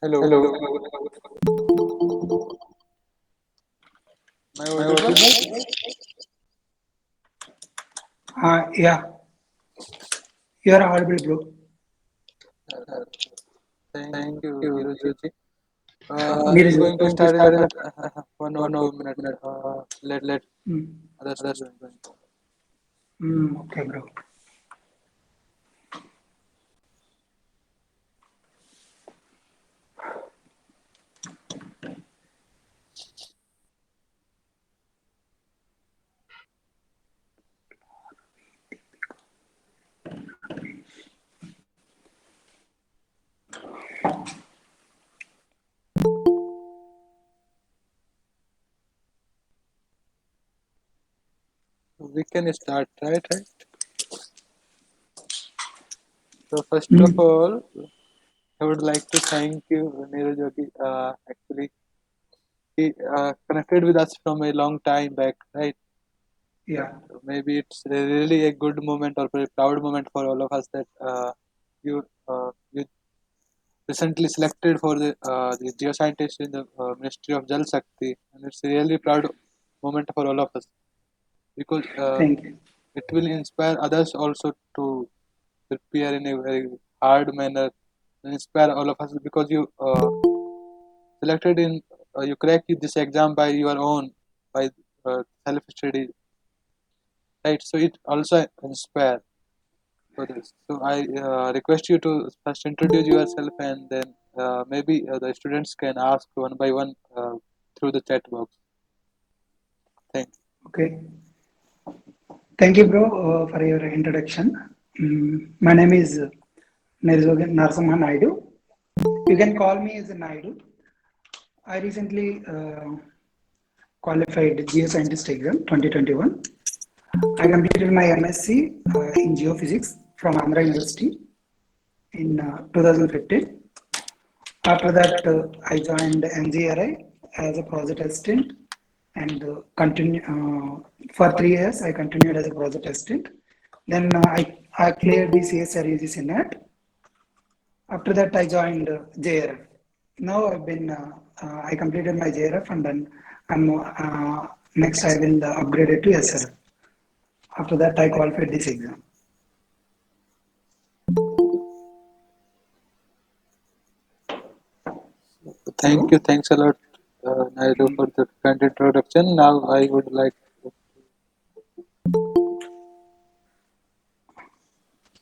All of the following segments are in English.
Hello. Hello. Am I Am I audible? audible? Yeah, you are audible, bro. Uh, Thank Thank you, you, Niruj. Neeraj, We're going to going to start start in in 1 or 2 minutes. minute. Let Let other others students join. Okay, bro. We can start, right? So first of Mm, all, I would like to thank you, Neeraj. Actually, he connected with us from a long time back, right? yeah, So maybe it's really a good moment or a proud moment for all of us that you recently selected for the Geo-Scientist in the Ministry of Jal Shakti, and it's a really proud moment for all of us because thank you. it will inspire others also to prepare in a very hard manner and inspire all of us because you selected in you cracked this exam by your own by self study, right? So it also inspire for this. So I request you to first introduce yourself and then maybe the students can ask one by one through the chat box. Thank Okay, thank you, bro, for your introduction. My name is Narasimha Naidu. You can call me as a Naidu. I recently qualified Geo-Scientist exam 2021. I completed my MSc in Geophysics from Andhra University in 2015. After that, I joined NGRI as a project assistant and continue for 3 years. I continued as a project assistant. Then I cleared the CSRUG Senate. After that, I joined JRF. Now I completed my JRF and then next I will upgrade it to SRF. After that, I qualified this exam. thank Hello. you. Thanks a lot, Naidu, for the kind introduction. Now I would like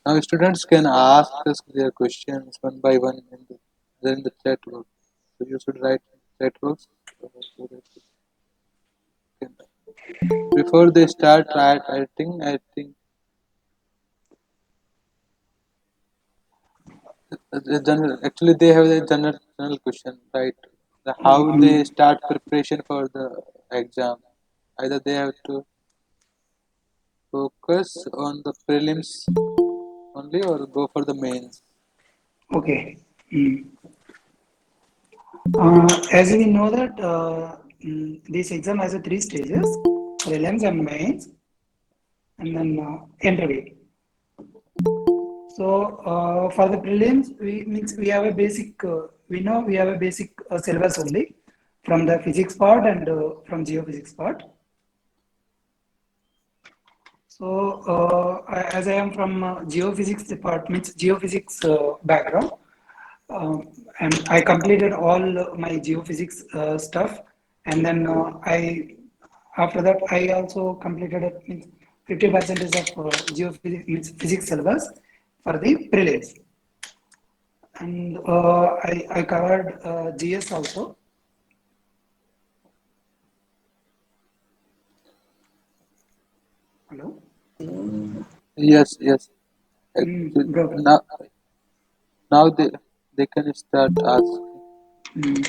now students can ask us their questions one by one in the chat box. So you should write in the chat box so that we can, before they start writing. The general, actually, they have a general question, right? How they Um, start preparation for the exam. Either they have to focus on the prelims only or go for the mains. okay. Mm. As we know that this exam has a three stages: prelims and mains, and then interview. So for the prelims, we have a basic. We know we have a basic syllabus only from the physics part and from geophysics part. So as I am from geophysics department, geophysics background, and I completed all my geophysics stuff, and then I after that I also completed it, means 50% of geophysics means physics syllabus for the prelims, and I covered GS also. Hello. Yes, yes. Actually, Bro. now they can start asking. Mm,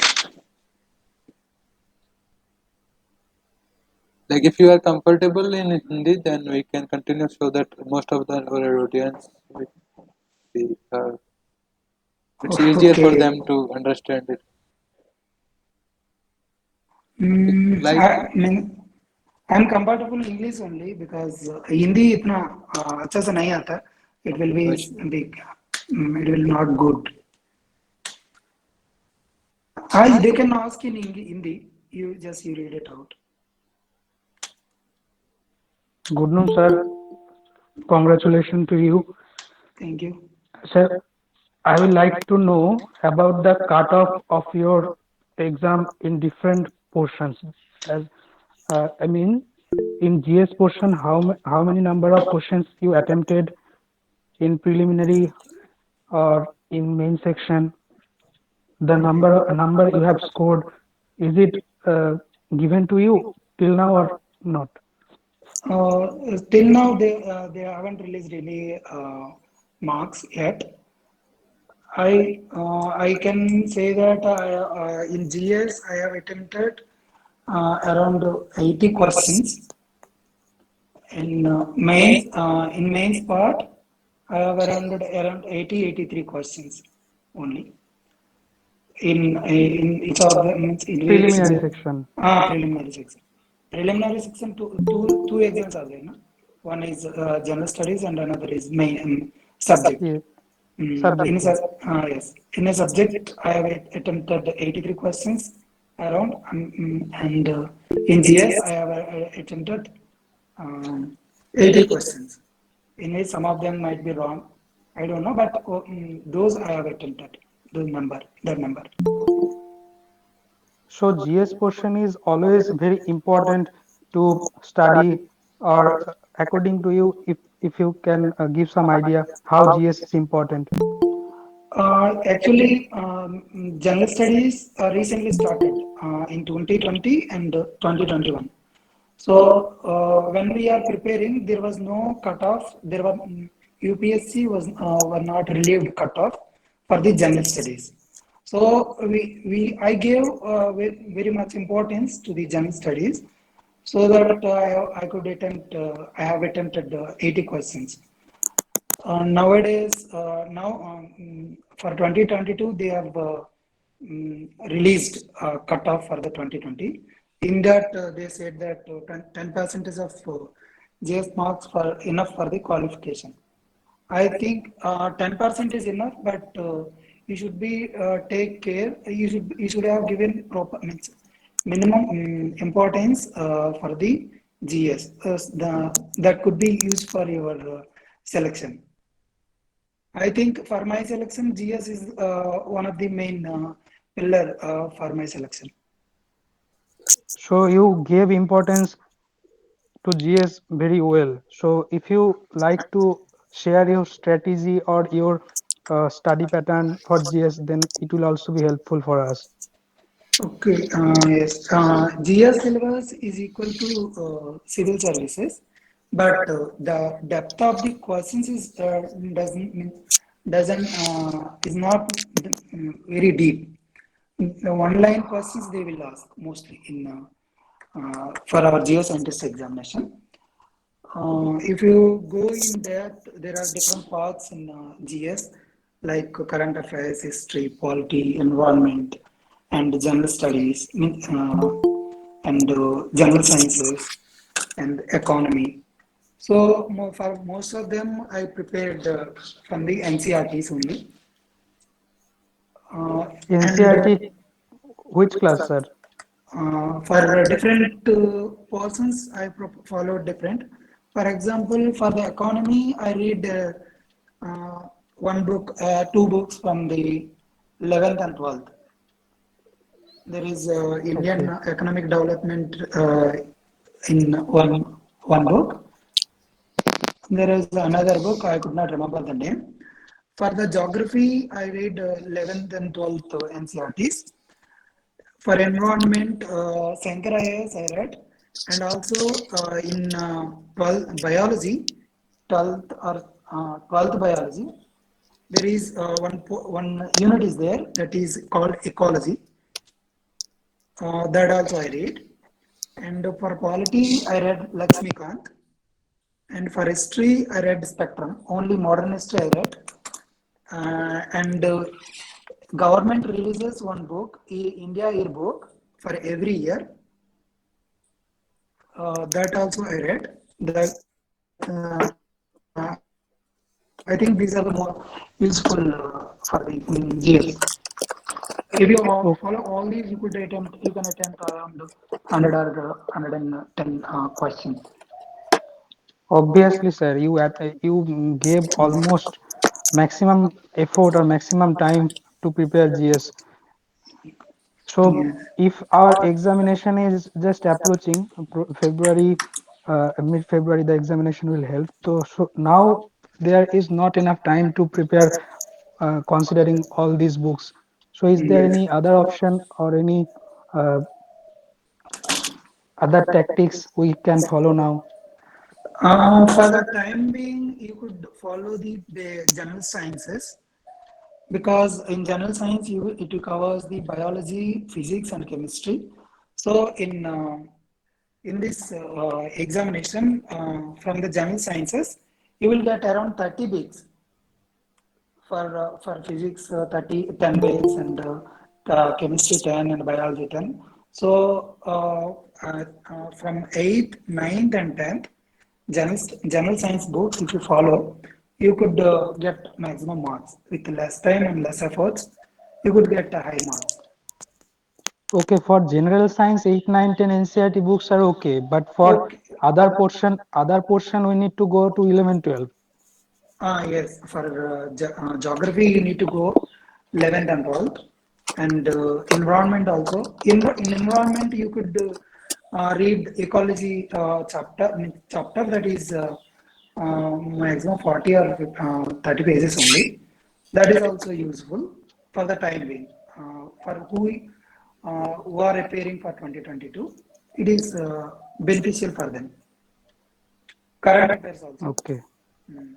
Like if you are comfortable in Hindi, then we can continue so that most of the our audience will be. It's easier for them okay. to understand it. Okay. Like I mean, I'm comfortable English only because Hindi इतना अच्छा से नहीं आता. It will be no issue. big. It will not good. They can ask in Hindi. You read it out. Good news, sir. Congratulations to you. Thank you. Sir, I would like to know about the cutoff of your exam in different portions. As I mean, in GS portion, how many number of questions you attempted in preliminary or in main section? The number you have scored, is it given to you till now or not? Till now, they haven't released any marks yet. I can say that in GS I have attempted around 80 questions. In mains part, I have around 80 83 questions only. In each of the means in which Preliminary the section. preliminary section. Preliminary section two exams are there. No? One is general studies and another is main subject. Yeah, subject. Yeah. Yes, in a subject I have attempted 83 questions around, and in GS I have attempted 80 questions. In which some of them might be wrong. I don't know, but those I have attempted. That number. So GS portion is always very important to study, or according to you, if you can give some idea how GS is important. Actually, general studies recently started in 2020 and 2021. So when we are preparing, there was no cutoff. UPSC were not relieved cutoff for the general studies. So I gave very much importance to the general studies, so that I could attempt. I have attempted 80 questions. Nowadays, now for 2022, they have released cutoff for the 2020. In that, they said that 10% of GS marks for enough for the qualification. I think 10% is enough, but you should be take care. You should have given proper means minimum importance for the GS. That could be used for your selection. I think for my selection, GS is one of the main pillar for my selection. So you gave importance to GS very well. So if you like to share your strategy or your study pattern for GS, then it will also be helpful for us. Okay, yes. GS syllabus is equal to civil services, but the depth of the questions doesn't is not very deep. The one line questions they will ask mostly in for our Geo-Scientist examination. If you go in depth, there are different parts in GS like current affairs, history, polity, environment, and general studies, and general sciences, and economy. So for most of them, I prepared from the NCRTs only. And NCRT, which class, sir? For different persons, I follow different. For example, for the economy, I read one book, two books from the 11th and 12th. There is Indian Okay. economic development in one book. There is another book, I could not remember the name. For the geography, I read 11th and 12th NCRTs. For environment, Sankara IAS I read, and also in 12th biology, 12th biology, there is one unit is there that is called ecology. That also I read. And for polity, I read Lakshmikant. And for history, I read Spectrum. Only modern history I read. And government releases one book, India Yearbook, for every year. That also I read. I think these are the more useful for the GS. If you Oh, follow all these, you can attempt around 100 or 110 questions. obviously, sir, you gave almost maximum effort or maximum time to prepare GS. So, Yes, if our examination is just approaching February, mid-February, the examination will help. So now there is not enough time to prepare, considering all these books. So, is there yes. any other option or any uh, other tactics we can follow now? For the time being, you could follow the general sciences because in general science it covers the biology, physics, and chemistry. So in this examination from the general sciences, you will get around 30 weeks for physics 30 10 weeks and chemistry 10 and biology 10. So from 8th 9th and 10th general science books if you follow you could get maximum marks with less time and less efforts you could get high marks. Okay, for general science, 8, 9, 10 NCERT books are okay, but for Okay. other portion we need to go to 11, 12. Yes, for geography, you need to go 11th and 12th. And environment also. In environment, you could read ecology chapter that is maximum 40 or 30 pages only. That is also useful for the time being. For who are preparing for 2022, it is beneficial for them. Current affairs also. Okay. Mm.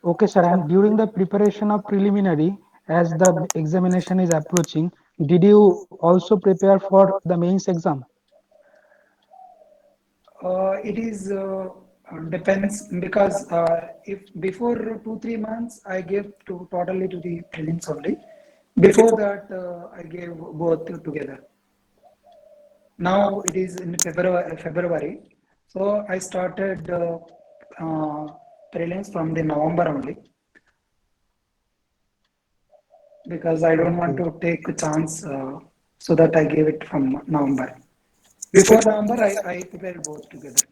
Okay, sir. And during the preparation of preliminary, as the examination is approaching, did you also prepare for the mains exam? It is depends because if before 2 3 months I gave to totally to the prelims only. Before that I gave both together. Now it is in February, so I started uh, prelims from the November only because I don't want Okay. to take a chance, so that I gave it from November. Before November, I prepared both together.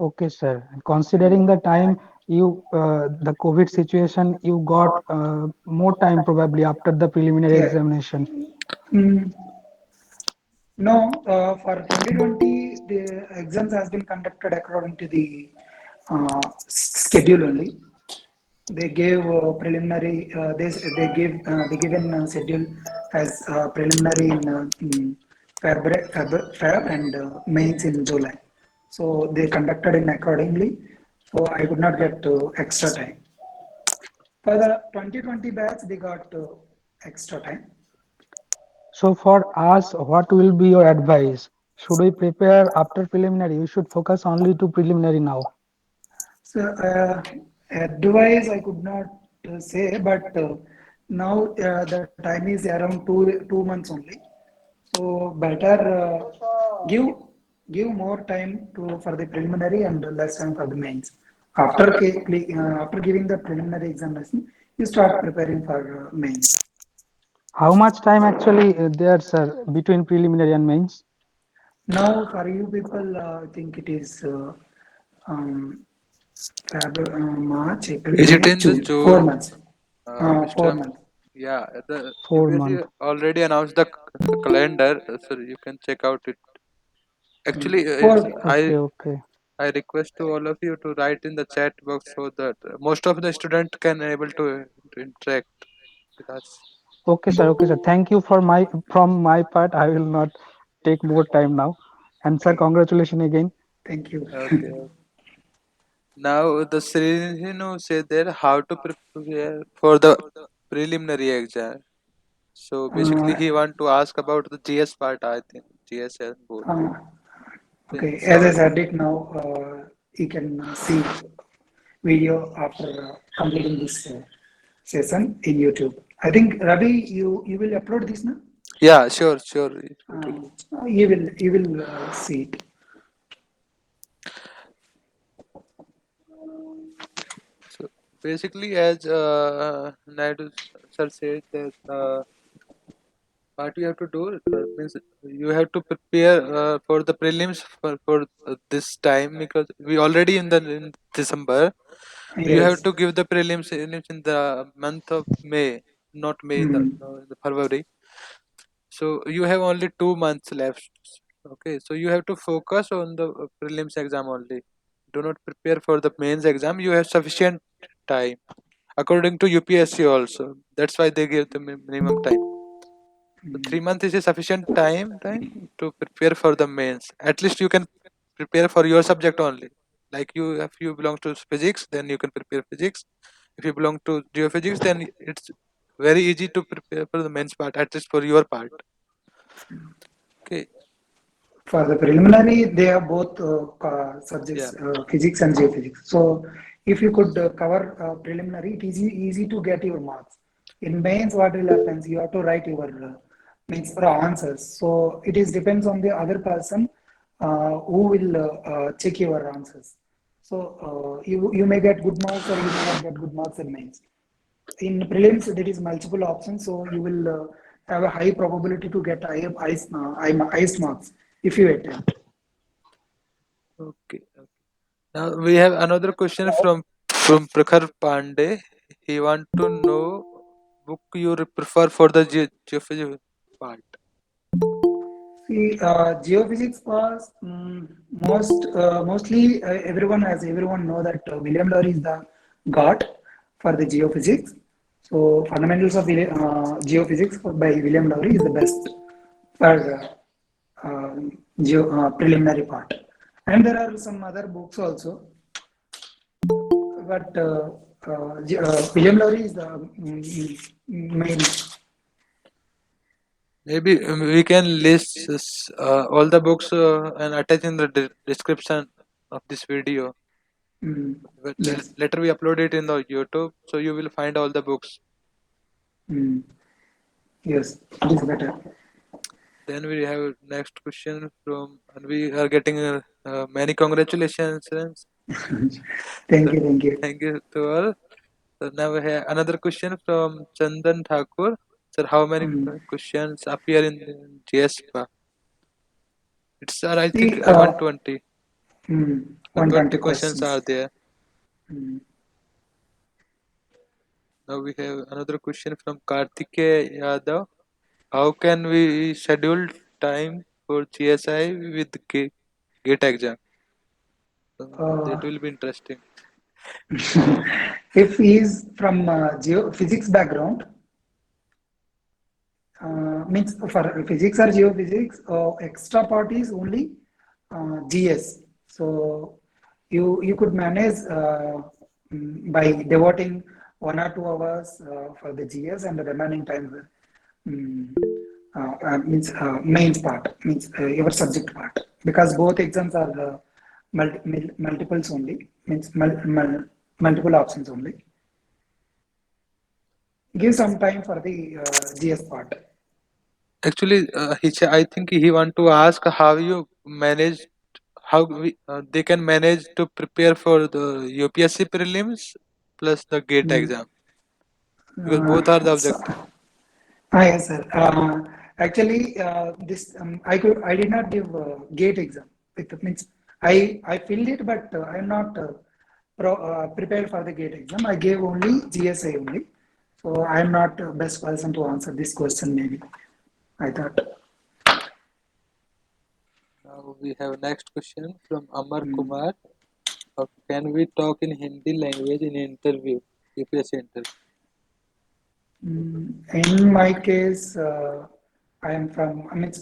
Okay, sir. And considering the time the COVID situation, you got more time probably after the preliminary Yeah. examination. Mm, no, for 2020, the exams has been conducted according to the schedule only. They gave preliminary. They given schedule as preliminary in Feb and mains in July. So they conducted in accordingly. So I could not get extra time. For the 2020 batch, they got extra time. So for us, what will be your advice? Should we prepare after preliminary? We should focus only to preliminary now. So, advice I could not say, but now the time is around 2 months only. So better give give more time to for the preliminary and less time for the mains. After giving the preliminary examination, you start preparing for mains. How much time actually there, sir, between preliminary and mains? Now for you people, I think it is March, April, Is it May, in the June. 4 months. June, Four Mr.? months. Yeah, the 4 month. UPSC already announced the calendar, so you can check out it. Actually, it's Four. Okay, okay. I request to all of you to write in the chat box so that most of the student can able to interact with us. Okay, sir. Okay, sir. Thank you for from my part. I will not take more time now. And sir, Okay. congratulations again. Thank you. Okay. Now the Srinu said there how to prepare for the preliminary exam. So basically, Uh, he want to ask about the GS part. I think GS and both. uh, okay. Since As I our said it now, you can see video after completing this session in YouTube. I think Ravi, you will upload this now. yeah, sure, sure. It will. You will see it. So Basically, as Naidu sir said, that what you have to do means you have to prepare for the prelims for this time, because we already in December. You have Yes. to give the prelims in the month of May, not May, Mm. in the February. So you have only 2 months left. Okay, so you have to focus on the prelims exam only. Do not prepare for the mains exam. You have sufficient time according to UPSC also. That's why they give the minimum time. So 3 months is a sufficient time to prepare for the mains. At least you can prepare for your subject only. Like you, if you belong to physics, then you can prepare physics. If you belong to geophysics, then it's very easy to prepare for the mains part, at least for your part. Okay, For the preliminary, they have both yeah. subjects, physics and geophysics. So, if you could cover preliminary, it is easy to get your marks. In mains, what will happen? You have to write your means for answers. So, it is depends on the other person who will check your answers. So, you may get good marks or you may not get good marks in mains. In prelims, there is multiple options, so you will have a high probability to get highest marks if you attempt. Okay. Now we have another question from Prakhar Pandey. He want to know book you prefer for the geophysics part. See, geophysics was mostly everyone know that William Lowry is the god for the geophysics. So fundamentals of geophysics by William Lowry is the best for preliminary part. And there are some other books also, but William Lowry is the main. Maybe we can list all the books and attach in the description of this video. Mm, But yes. later we upload it in the YouTube, so you will find all the books. Mm, yes, it is better. Then we have next question from, and we are getting many congratulations. Thank So you, thank you. thank you to all. So now we have another question from Chandan Thakur. Sir, how many Mm. questions appear in GS? It's I think See, 120. 120 120 questions are questions. there. Mm. Now we have another question from Kartike Yadav. How can we schedule time for GSI with GATE exam? Uh, That will be interesting. if he is from geophysics background, means for physics or geophysics, extra part is only GS. So you could manage by devoting 1 or 2 hours for the GS and the remaining time um, means mains part means your subject part, because both exams are multiples only, means multiple options only. Give some time for the GS part. Actually, I think he want to ask how you manage, they can manage to prepare for the UPSC prelims plus the GATE Mm. exam, because both are the So, objective. yes, sir. Actually, this I did not give gate exam. It means I filled it, but I am not prepared for the gate exam. I gave only GSA only, so I am not best person to answer this question. Maybe I thought. Now we have next question from Amar Mm. Kumar. Can we talk in Hindi language in interview, UPSC interview? In my case, I am from I mean,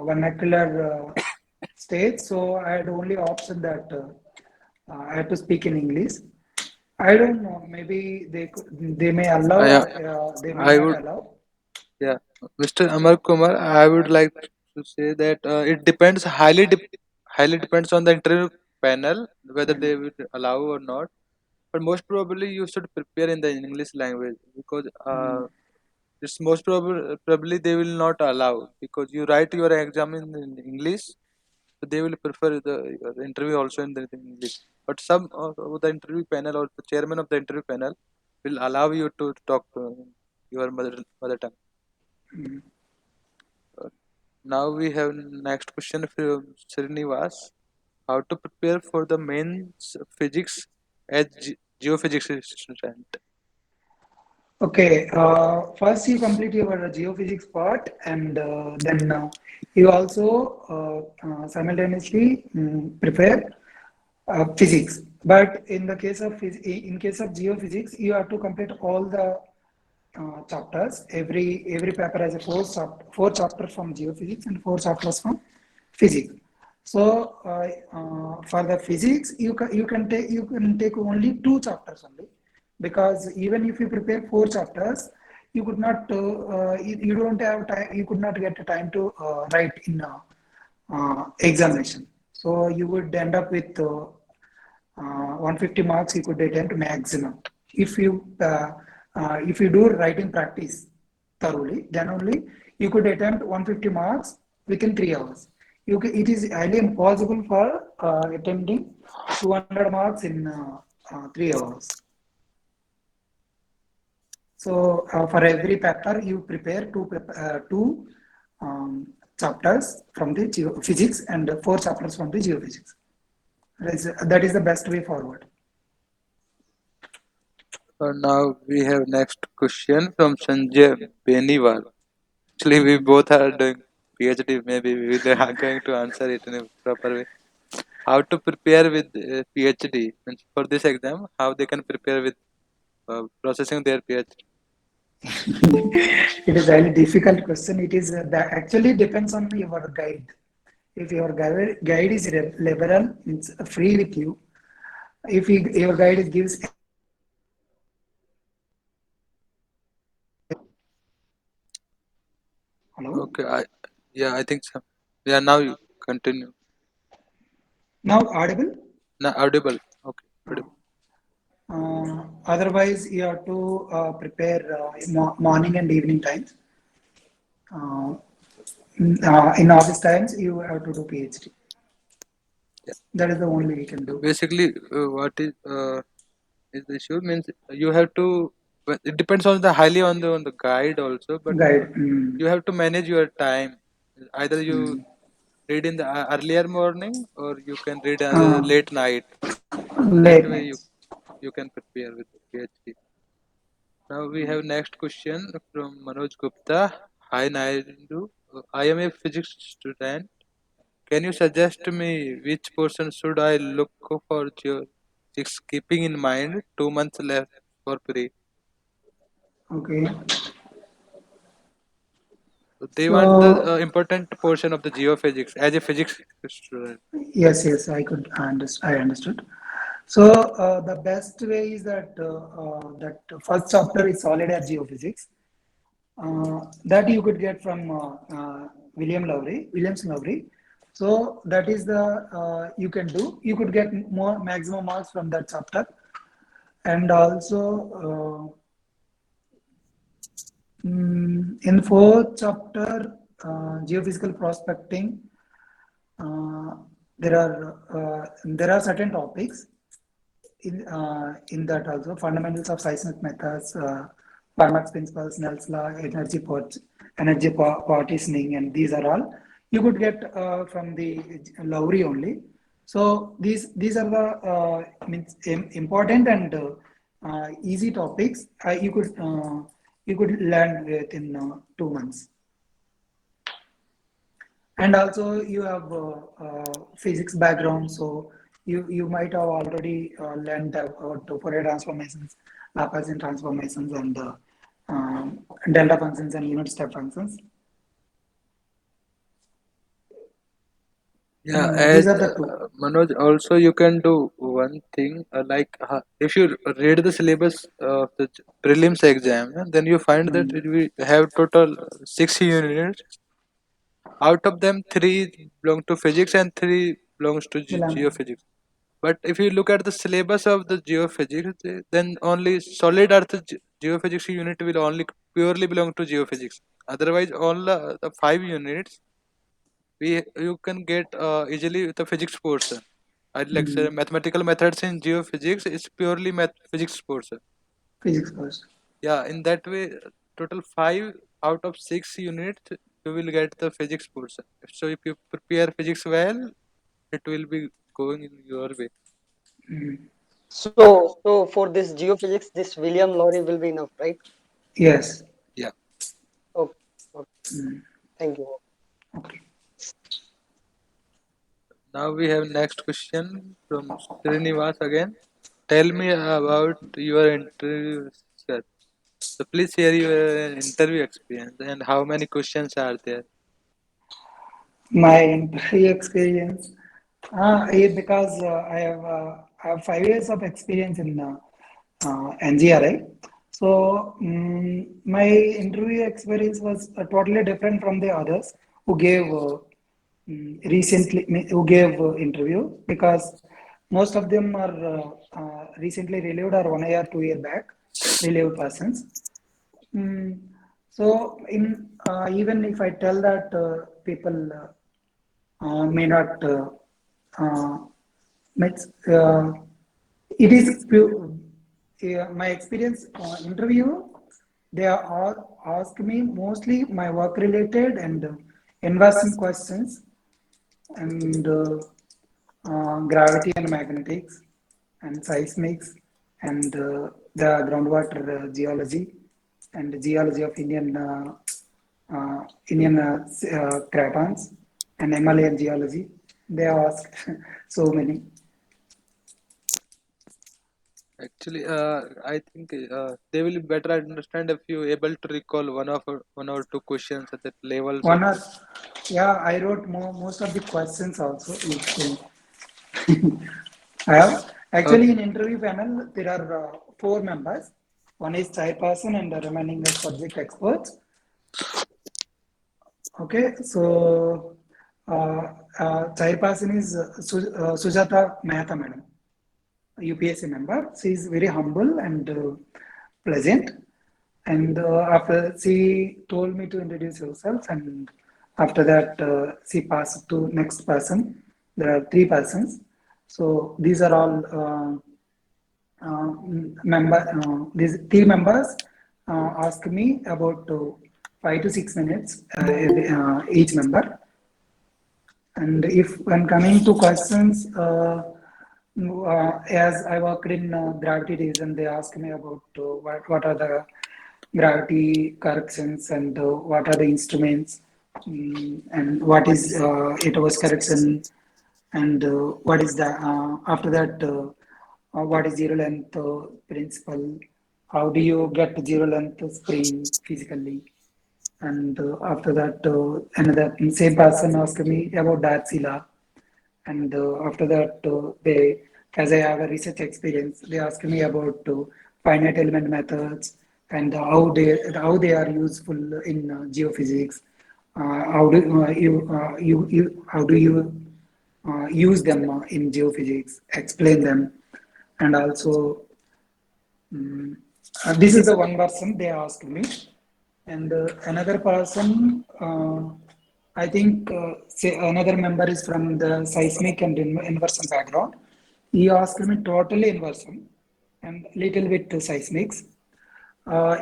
vernacular state, so I had only option that I had to speak in English. I don't know. Maybe they may allow I, or uh, they may I not would, allow. yeah, Mr. Amar Kumar, I would like to say that it depends highly depends on the interview panel whether they And, will allow or not. But most probably you should prepare in the English language, because mm, it's most probably they will not allow, because you write your exam in English, so they will prefer the interview also in the English. but some of the interview panel or the chairman of the interview panel will allow you to talk your mother tongue. Mm. Uh, Now we have next question from Srinivas. How to prepare for the mains physics as geophysics student? Okay, first you complete your geophysics part, and then you also simultaneously prepare physics. But in the case of in case of geophysics, you have to complete all the chapters. Every paper has a four chapters from geophysics and four chapters from physics. So for the physics, you can take only two chapters only, because even if you prepare four chapters, you could not you don't have time. You could not get the time to write in examination. So you would end up with 150 marks you could attempt maximum. If you if you do writing practice thoroughly, then only you could attempt 150 marks within 3 hours. It is highly impossible for attempting 200 marks in 3 hours. So for every paper, you prepare two chapters from the physics and four chapters from the geophysics. That is the best way forward. Now we have next question from Sanjay Beniwal. Actually, we both are doing PhD. Maybe we are going to answer it in a proper way. How to prepare with PhD? Means for this exam, how they can prepare with processing their PhD? It is a highly difficult question. It is that actually depends on your guide. If your guide is liberal, it's free with you. If your guide gives hello, Okay, yeah, I think so. Yeah, now you continue. now audible. Now audible. Okay, audible. Otherwise, you have to prepare morning and evening times. Uh, in office times, you have to do PhD. Yeah. That is the only we can do. Basically, what is the issue? Means you have to. Well, it depends on the highly on the guide also, but Guide you have to manage your time. Either you mm. read in the earlier morning or you can read on the uh, late night. That late way nights. you can prepare with the PhD. Now we have next question from Manoj Gupta. Hi Naidu. I am a physics student. Can you suggest me which portion should I look for geophysics, keeping in mind 2 months left for pre? Okay. So they want the So important portion of the geophysics as a physics student. yes, I understood. So the best way is that that first chapter is solid as geophysics. That you could get from Williams Lowry. So that is the you can do. You could get more maximum marks from that chapter, and also in fourth chapter, geophysical prospecting. Uh, there are certain topics in that also fundamentals of seismic methods, Fermat's principles, Snell's law, energy partitioning, and these are all you could get from the Lowry only. So these are the means important and easy topics you could learn within 2 months. And also you have physics background, so you might have already learned about Fourier transformations, Laplacian transformations, and delta functions and unit step functions. Yeah, These as are the two. Manoj, also you can do one thing like if you read the syllabus of the prelims exam, then you find that Mm, we have total 6 units. Out of them, three belong to physics and three belongs to Milan. geophysics. But if you look at the syllabus of the geophysics, then only solid earth geophysics unit will only purely belong to geophysics. Otherwise, all the 5 units we you can get easily with the physics portion. I like say mathematical methods in geophysics is purely math physics portion. Physics course. Yeah, in that way, total 5 out of 6 units you will get the physics portion. So if you prepare physics well, it will be going in your way. Mm. So for this geophysics, this William Lorry will be enough, right? Yes. Yeah. Okay. Okay. Mm. Thank you. Okay. Now we have next question from Srinivas again. Tell me about your interview, sir. So please share your interview experience and how many questions are there. My interview experience, because I have 5 years of experience in NGRI. So my interview experience was totally different from the others who gave who gave interview, because most of them are recently relieved or 1 year, 2 year back relieved persons. Mm, so in even if I tell that people may not uh, makes, it is my experience interview. They are all ask me mostly my work related and investment questions, and gravity and magnetics and seismics, and the groundwater geology and geology of Indian cratons and Himalayan geology. They asked so many. Actually, I think they will better understand if you able to recall one or two questions at the levels of One or it. yeah, I wrote most of the questions also. I have actually Okay. in interview panel there are 4 members. One is chairperson and the remaining are subject experts. Okay, so chairperson is Sujata Mehta madam, UPSC member. She is very humble and pleasant. And after she told me to introduce herself, and after that she passed to next person. There are 3 persons. So these are all these 3 members ask me about 5 to 6 minutes each member. And if when coming to questions, as I worked in gravity division, they asked me about what are the gravity corrections, and what are the instruments, and what is it was correction, and what is the after that what is zero length principle, how do you get zero length spring physically, and after that another same person asked me about Datsila, and after that they, as I have a research experience, they asked me about finite element methods, and how they are useful in geophysics. How do you how do you use them in geophysics, explain them, and also this is the one person they asked me. And another person, I think, say another member is from the seismic and inversion background. He asked me totally inversion and little bit seismics.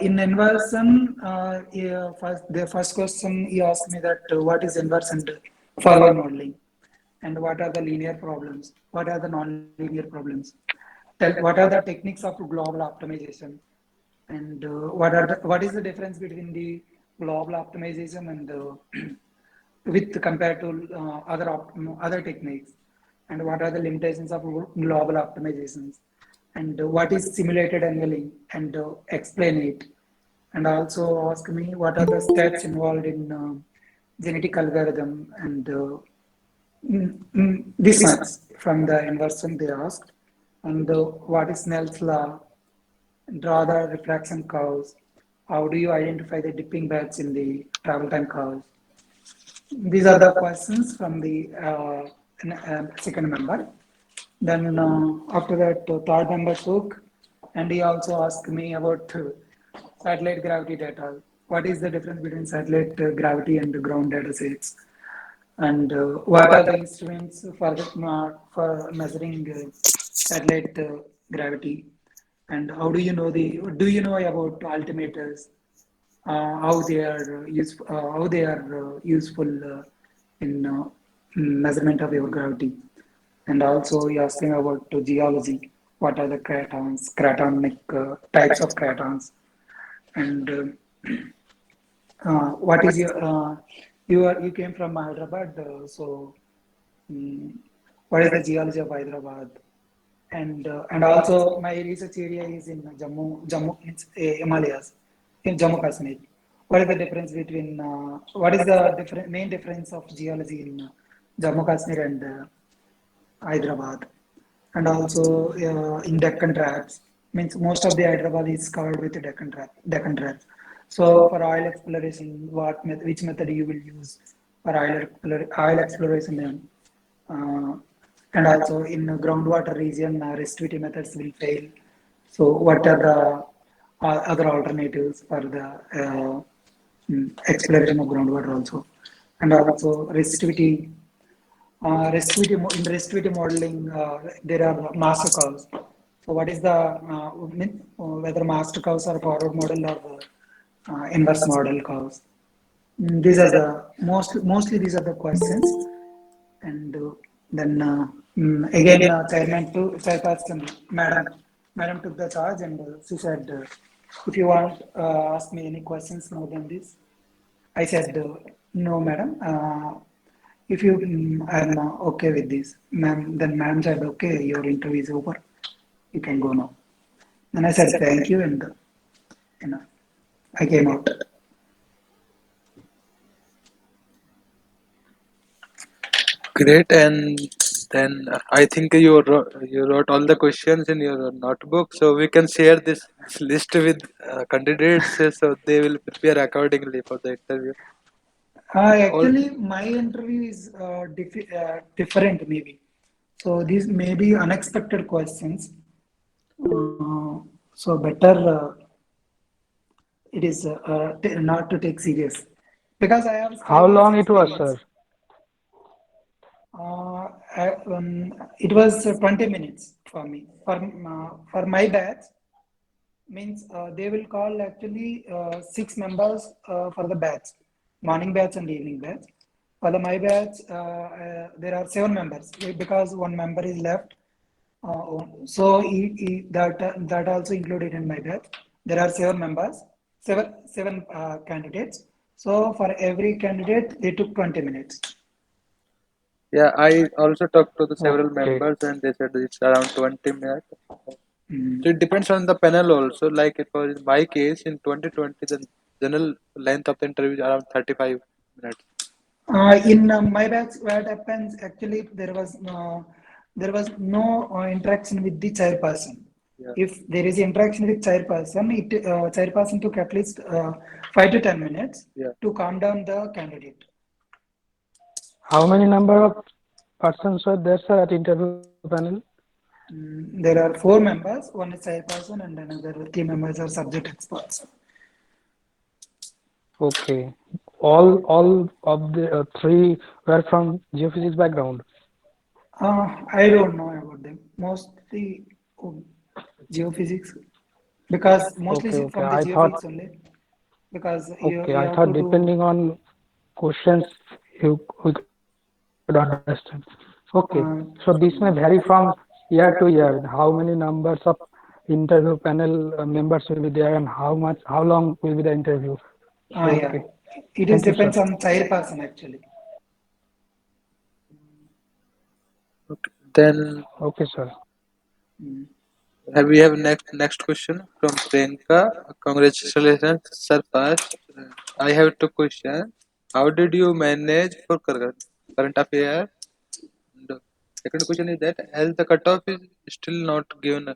In inversion, the first question he asked me that what is inverse and forward modeling, and what are the linear problems, what are the non-linear problems, what are the techniques of global optimization, and what is the difference between the global optimization and with compared to other techniques, and what are the limitations of global optimizations, and what is simulated annealing, and explain it, and also ask me what are the steps involved in genetic algorithm, and this much from the inversion they asked, and what is Snell's law, draw the refraction curves, how do you identify the dipping beds in the travel time curves. These are the questions from the second member. Then after that, third member spoke, and he also asked me about satellite gravity data. What is the difference between satellite gravity and the ground data sets? And what are the instruments for measuring satellite gravity? And how do you know do you know about altimeters? How they are useful in measurement of your gravity. And also you're asking about geology. What are the cratons, cratonic types of cratons? And what is your you came from Hyderabad, so mm, what is the geology of Hyderabad? And also my research area is in Jammu, it's Himalayas, in Jammu Kashmir. What is the difference between what is the main difference of geology in Jammu Kashmir and Hyderabad? And also in Deccan traps, means most of the Hyderabad is covered with Deccan traps. So for oil exploration, which method you will use for oil exploration? And also in groundwater region, resistivity methods will fail. So what are the other alternatives for the exploration of groundwater also? And also in resistivity modeling, there are master curves. So what is the whether master curves are forward model or inverse model curves? These are the mostly these are the questions. And then again, chairperson, madam took the charge, and she said, if you want ask me any questions more than this. I said, no, madam. If you, I'm okay with this, ma'am. Then ma'am said, okay, your interview is over. You can go now. Then I said, thank you, and you know, I came out. Great, and then I think you wrote all the questions in your notebook, so we can share this list with candidates, so they will prepare accordingly for the interview. All Actually, my interview is different, maybe. So these may be unexpected questions. So better it is not to take serious, because I have How 5 years long it was, experience. sir? It was 20 minutes for me. For my batch, means they will call actually 6 members for the batch, morning batch and evening batch. For the my batch, there are 7 members because one member is left. So that also included in my batch. There are 7 members, seven candidates. So for every candidate, they took 20 minutes. Yeah, I also talked to the several Okay. members, and they said it's around 20 minutes. Mm. So it depends on the panel also. Like it was in my case in 2020, the general length of the interview is around 35 minutes. In my batch, what happens actually there was no interaction with the chairperson. Yeah. If there is interaction with chairperson, chairperson took at least 5 to 10 minutes Yeah. to calm down the candidate. How many number of persons were there, sir, at interview panel? There are 4 members. One is chairperson, and another 3 members are subject experts. Okay. All of the three were from geophysics background. I don't know about them. Mostly geophysics, because mostly Okay, okay. from the I thought geophysics only. Because okay, you I have to thought do. depending on questions you we could understand. Okay. So this may Uh, vary from year to year. How many numbers of interview panel members will be there and how long will be the interview. So okay. yeah, it is Thank you, sir. depends on chairperson actually. Okay. Then Okay, sir. Mm. we have next question from Priyanka. Congratulations, sir. First, I have two questions. How did you manage for current affairs? And the second question is that as the cutoff is still not given,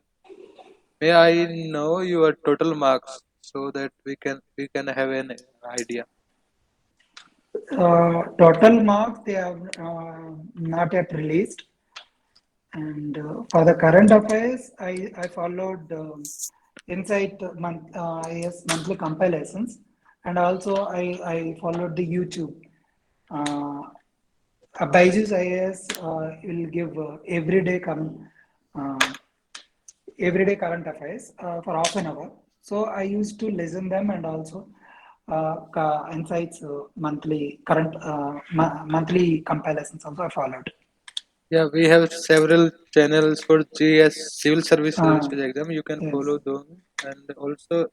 may I know your total marks so that we can have an idea. Total marks they have not yet released, and for the current affairs, I followed Insight IS monthly compilations, and also I followed the YouTube. Uh, Byju's IAS will give uh, everyday current affairs for half an hour. So I used to listen them and also insights monthly comparisons also I followed. Yeah, we have several channels for GS Civil Service Uh, exam. You can yes. follow them, and also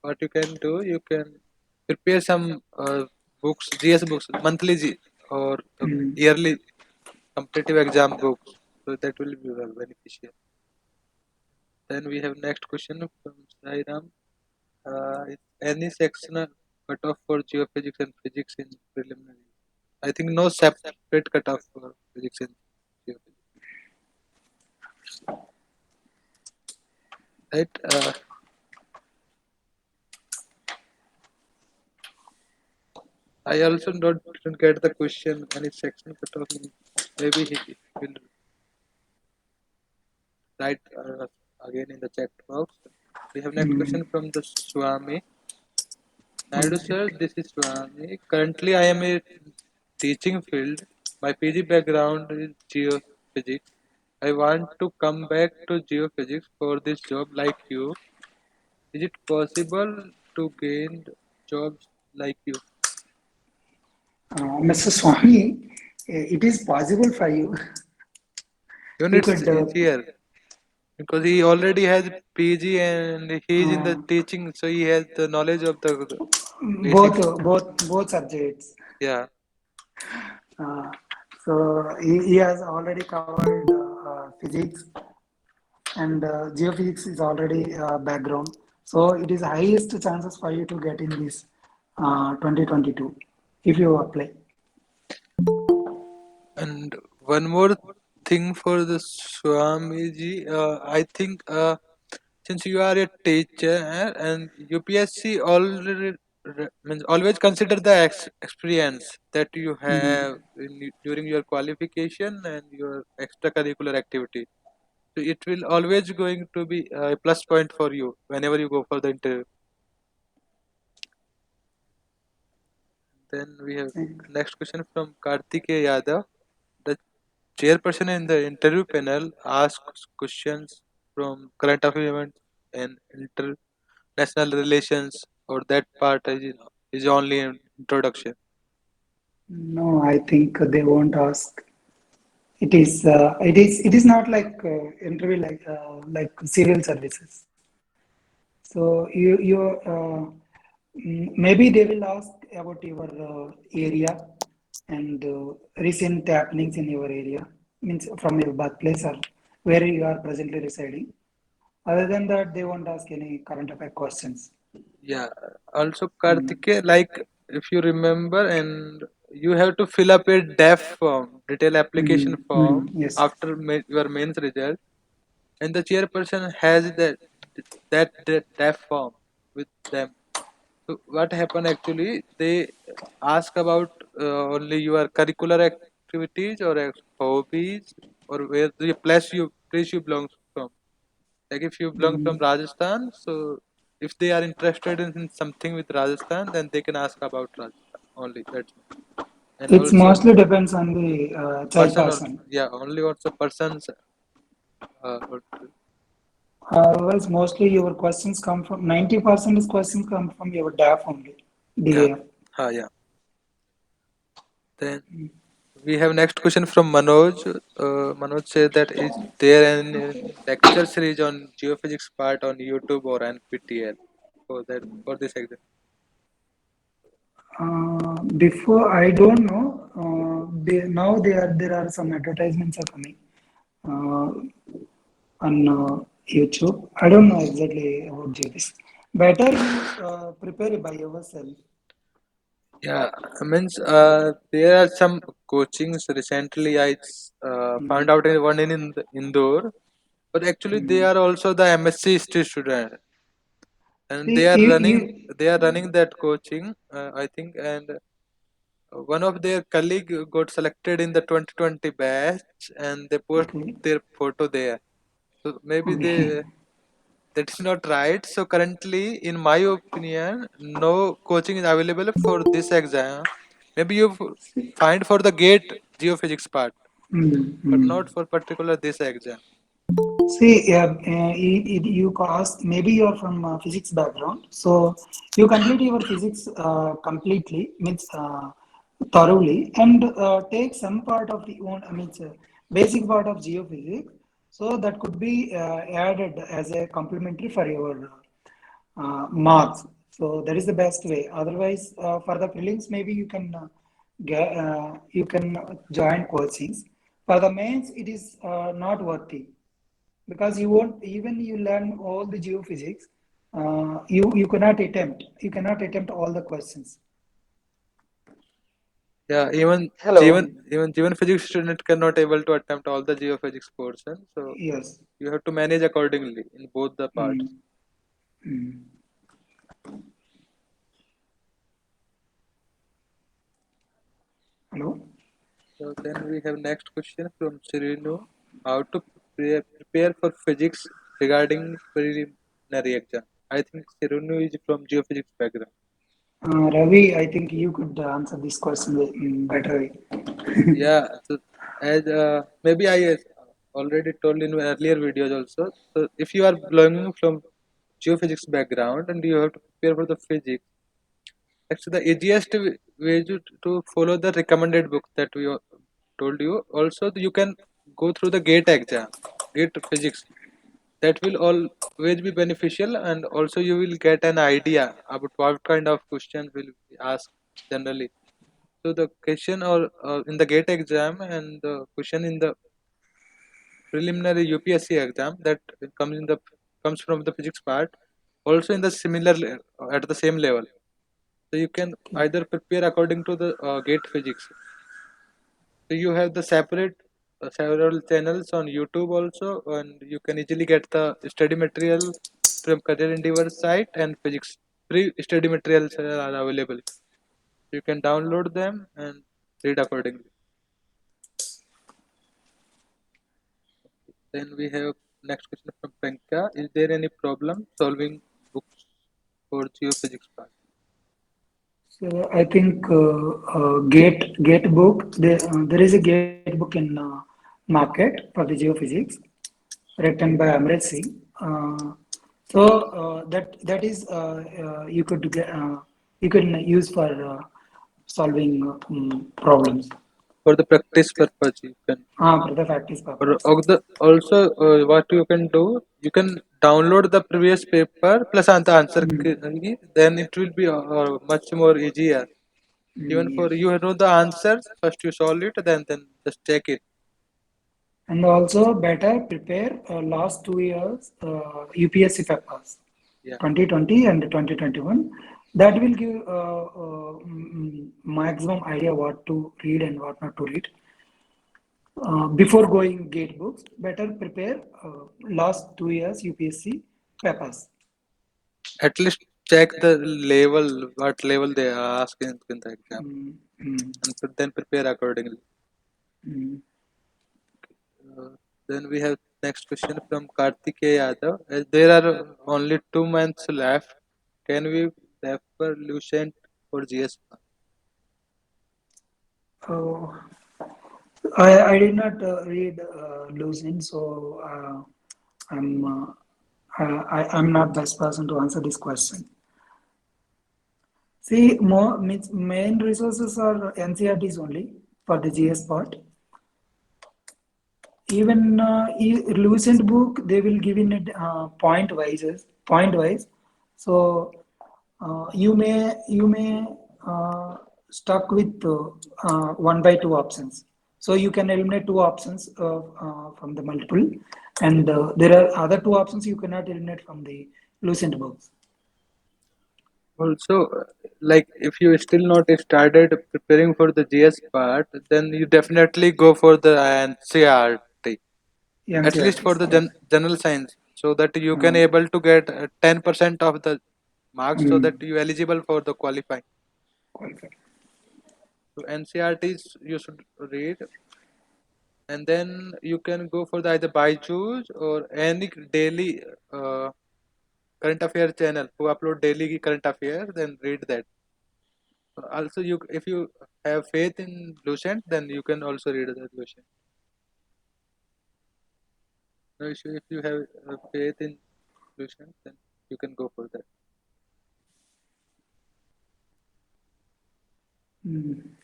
what you can do, you can prepare some books, GS books, monthly or Mm. yearly competitive exam books. So that will be well beneficial. Then we have next question from Sairam. Is any sectional cutoff for geophysics and physics in preliminary? I think no separate cutoff for physics and geophysics, right? I also didn't get the question. Any section cutoff? Maybe he will write again in the chat box. We have next Mm. question from the Swami. Naidu Okay. sir, this is Swami. Currently, I am a teaching field. My PG background is geophysics. I want to come back to geophysics for this job like you. Is it possible to gain jobs like you? Mr. Swami, it is possible for you. Even You it's could easier because he already has PG and he is in the uh, teaching, so he has the knowledge of the both basics. both subjects. Yeah, Uh, so he has already covered physics and geophysics is already background. So it is highest chances for you to get in this 2022 if you apply. and one more thing for the Swamiji, I think since you are a teacher and UPSC already means always consider the experience that you Mhm. have during your qualification and your extracurricular activity. So it will always going to be a plus point for you whenever you go for the interview. Then we have Thanks. next question from Kartikeya Yadav. The chairperson in the interview panel asks questions from current affairs and international relations, or that part is only an introduction. No, I think they won't ask. It is not like interview like civil services. So maybe they will ask about your area and recent happenings in your area, means from your birthplace or where you are presently residing. Other than that, they won't ask any current affair questions. Yeah. Also, Mm. Kartike, like if you remember, and you have to fill up a DAF form, detail application form Yes. after your mains result, and the chairperson has that DAF form with them. So what happened actually? They ask about only your curricular activities or hobbies or where the place you belong from. Like if you belong from Mm. Rajasthan, so if they are interested in something with Rajasthan, then they can ask about Rajasthan only. That's all. And It's also mostly depends on the person also, chairperson. yeah, only also persons. Or- Otherwise, mostly your questions come from 90% is questions come from your DAF only. yeah, DAF. yeah. Then we have next question from Manoj. Manoj says that is there any lecture series on geophysics part on YouTube or NPTL for this exam? Before I don't know. Now there are some advertisements are coming uh, on YouTube. I don't know exactly about this. Better you prepare by yourself. Yeah, means there are some coachings recently. I found Mm. out one in Indore, but actually they Mm. are also the MSc history student, and See, they are running that coaching. I think, and one of their colleague got selected in the 2020 batch, and they post okay, their photo there. So maybe okay. that is not right. So currently, in my opinion, no coaching is available for this exam. Maybe you find for the gate geophysics part, but Mm. not for particular this exam. See, you ask, maybe you are from physics background, so you complete your physics completely, means thoroughly, and take some part of the own, means basic part of geophysics. So that could be added as a complementary for your marks. So that is the best way. Otherwise, for the prelims, maybe you can join coachings. For the mains, it is not worthy because you won't even you learn all the geophysics. You cannot attempt all the questions. Yeah, even Hello. even physics student cannot able to attempt all the geophysics portion. So Yes. you have to manage accordingly in both the parts. Mm. Mm. Hello. So then we have next question from Sirinu. How to prepare for physics regarding preliminary exam? I think Sirinu is from geophysics background. Ravi, I think you could answer this question better way. Yeah, so as maybe I already told in earlier videos also. So if you are belonging from geophysics background and you have to prepare for the physics, actually the easiest way to follow the recommended book that we told you. Also, you can go through the gate exam, gate physics. That will always be beneficial, and also you will get an idea about what kind of questions will be asked generally. So the question or in the gate exam and the question in the preliminary UPSC exam that comes from the physics part also in the at the same level. So you can either prepare according to the gate physics. So you have the separate several channels on YouTube also, and you can easily get the study material from Career Endeavor site, and physics free study materials are available. You can download them and read accordingly. Then we have next question from Pranka. Is there any problem solving books for geophysics part? So I think Gate book. There is a Gate book in market for the geophysics, written by Amrit Singh. That is you can use for solving problems. For the practice purpose, you can. For the practice Or purpose. also, what you can do, you can download the previous paper plus the answer key. Then it will be much more easier. Even for Yes. you know the answers, first you solve it, then just check it. And also better prepare last 2 years UPSC papers, Yeah. 2020 and 2021. That will give maximum idea what to read and what not to read. Before going gate books, better prepare last 2 years UPSC papers. At least check the level, what level they are asking in the exam, Mm, mm, and then prepare accordingly. mm. Uh, then we have next question from Kartikeya Yadav. As there are only 2 months left, can we refer Lucent for GS? Oh, I did not read Lucent, so I'm I'm not best person to answer this question. See, more means main resources are NCRTs only for the GS part. Even Lucent book they will give in it point wise. So you may stuck with 1 by 2 options. So you can eliminate 2 options from the multiple, and there are other 2 options you cannot eliminate from the Lucent books. Also, like if you still not started preparing for the GS part, then you definitely go for the NCRT, at least for NCRTs, the yes. general science, so that you can Uh, able to get 10% of the marks, so that mm, you eligible for the qualifying. qualified. So NCRTs you should read, and then you can go for the either Byju's or any daily current affair channel who upload daily current affairs. Then read that. Also, you if you have faith in Lucent, then you can also read the Lucent. No issue. If you have faith in Lucent, then you can go for that.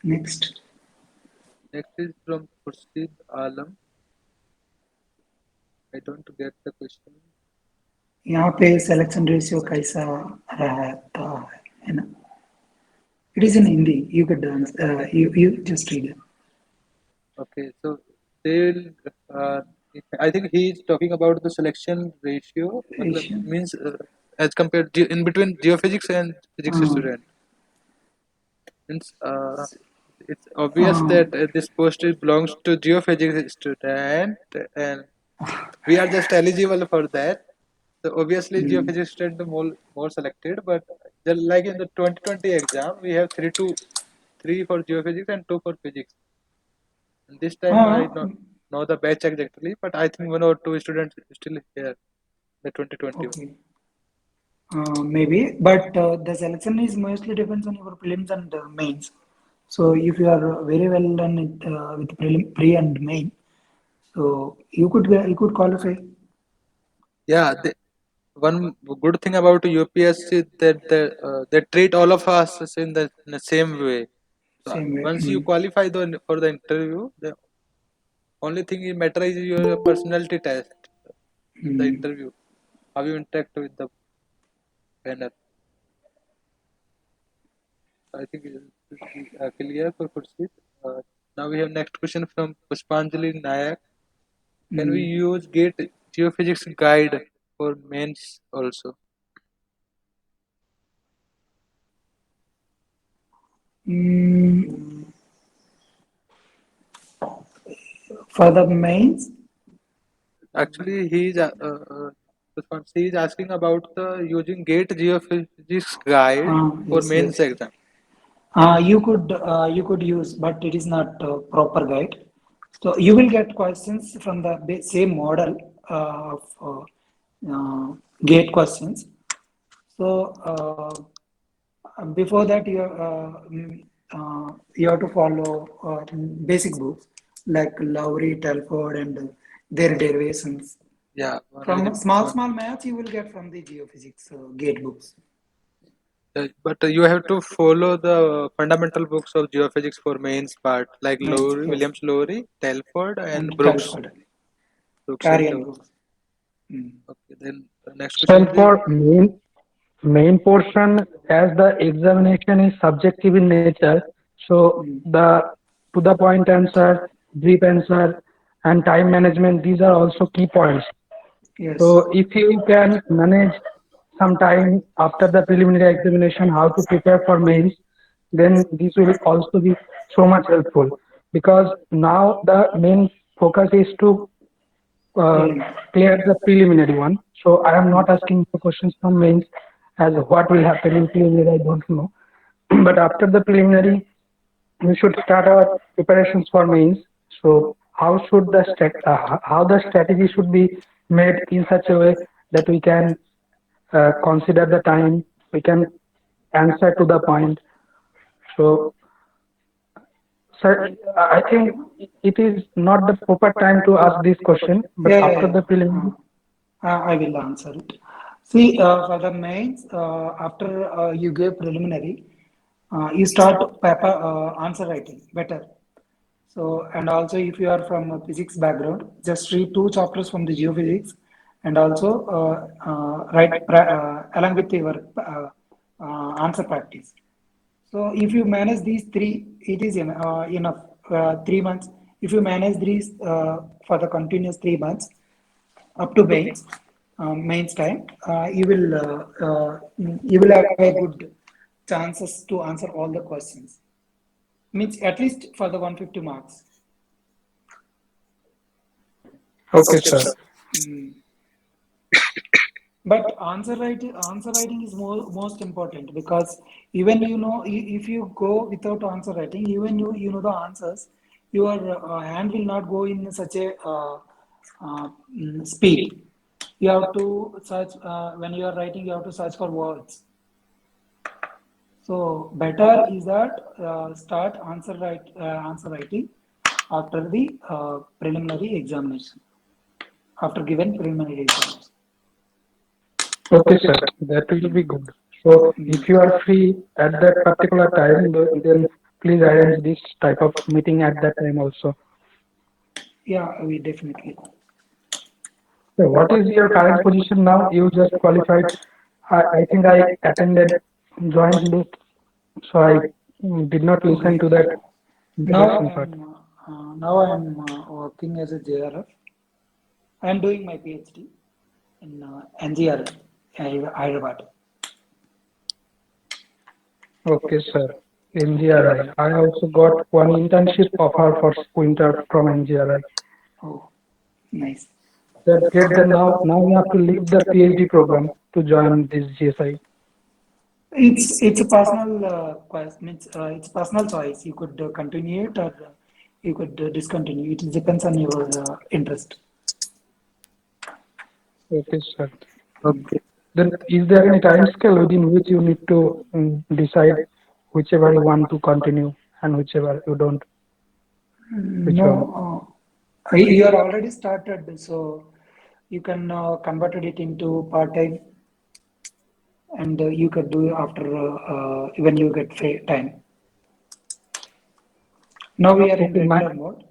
Next. Next is from Khurshid Alam. I don't get the question. यहाँ पे selection ratio कैसा रहता है ना? It is in Hindi. You could you just read it. Okay, so they'll. Uh, I think he is talking about the selection ratio. matlab, Ratio. means as compared in between geophysics and physics student. Means it's obvious that this post belongs to geophysics student, and we are just eligible for that. So obviously, geophysics student more selected. But like in the 2020 exam, we have three for geophysics and two for physics. And this time I don't know the batch exactly, but I think one or two students still here, the 2021. Okay. Maybe, but the selection is mostly depends on your prelims and mains. So if you are very well done with pre and main, so you could qualify. Yeah, one good thing about UPSC that they treat all of us in the same way. So Same way. once you qualify for the interview, the only thing that matters is your personality test in the interview, how you interact with the panel. I think it should be clear for Khurshid. Now we have next question from Pushpanjali Nayak. Can we use GATE Geophysics guide for mains also? Mm, for the mains, Actually, he is asking about the using GATE Geophysics guide for yes, mains yes. exam. You could use, but it is not proper guide. So you will get questions from the same model of gate questions. So before that, you have to follow basic books like Lowry, Telford, and their derivations. Yeah, From only small maths, you will get from the geophysics gate books. but you have to follow the fundamental books of geophysics for mains part, like Mains, Lowry, yes, Williams Lowry, Telford, and and Brooks. Telford, Brooks and Carrion Lowry. books. Mm. Okay, then the next question Well, is the for main portion, as the examination is subjective in nature, so Mm. the to the point answer, brief answer, and time management, these are also key points. Yes. So if you can manage some time after the preliminary examination how to prepare for mains, then this will also be so much helpful, because now the main focus is to uh, Prelim. clear the preliminary one. So I am not asking for questions from mains, as what will happen in preliminary I don't know. But after the preliminary, we should start our preparations for mains. So how the strategy should be made in such a way that we can consider the time, we can answer to the point. So, sir, I think it is not the proper time to ask this question, but Yeah, yeah, after yeah. the preliminary. I will answer it. See, for the mains, after you give preliminary, you start paper answer writing better. So, and also if you are from a physics background, just read two chapters from the geophysics, and also along with your answer practice. So if you manage these three, it is enough. 3 months. If you manage these for the continuous 3 months up to mains time, you will have a good chances to answer all the questions. Means at least for the 150 marks. Okay, sir. Mm. But answer writing is most important, because even if you go without answer writing, even you know the answers, your hand will not go in such a speed. You have to search when you are writing. You have to search for words. So better is that start answer writing after the preliminary examination, after given preliminary exams. Okay, sir, that will be good. So if you are free at that particular time, then please arrange this type of meeting at that time also. Yeah, we definitely. So what is your current position now? You just qualified. I think I attended joint list, so I did not listen Okay. to that Now introduction part. I'm working as a JRF. I'm doing my PhD in NGR, Hyderabad. Okay, sir. NGRI. I also got one internship offer for winter from NGRI. Oh, nice. That's great. Then now you have to leave the PhD program to join this GSI. It's a personal means it's personal choice. You could continue it or you could discontinue. It depends on your interest. Okay, sir. Okay. Then is there any time scale within which you need to decide whichever you want to continue and whichever you don't, which No, one? you are already started, so you can convert it into part time, and you could do after when you get time. Now we are in Okay, regular mode.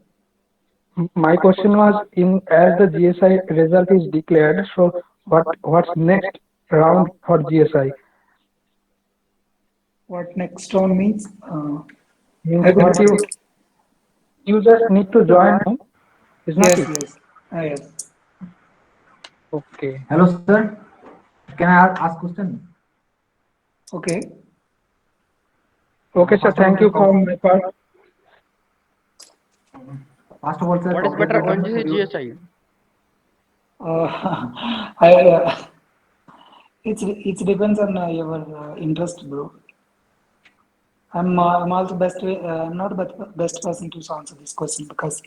my question was in as the GSI result is declared, so what's next round for GSI? What next round means? Means I could what not get. you just need to join, no? Is not Yes, it? yes, yes. Okay. Hello, sir. Can I ask question? Okay. Okay, sir. First of all, Thank sir, you for my part. first of all, sir, What is better, congratulations ONGC for you. GSI? I it depends on your interest, bro. I'm also I'm not the best person to answer this question because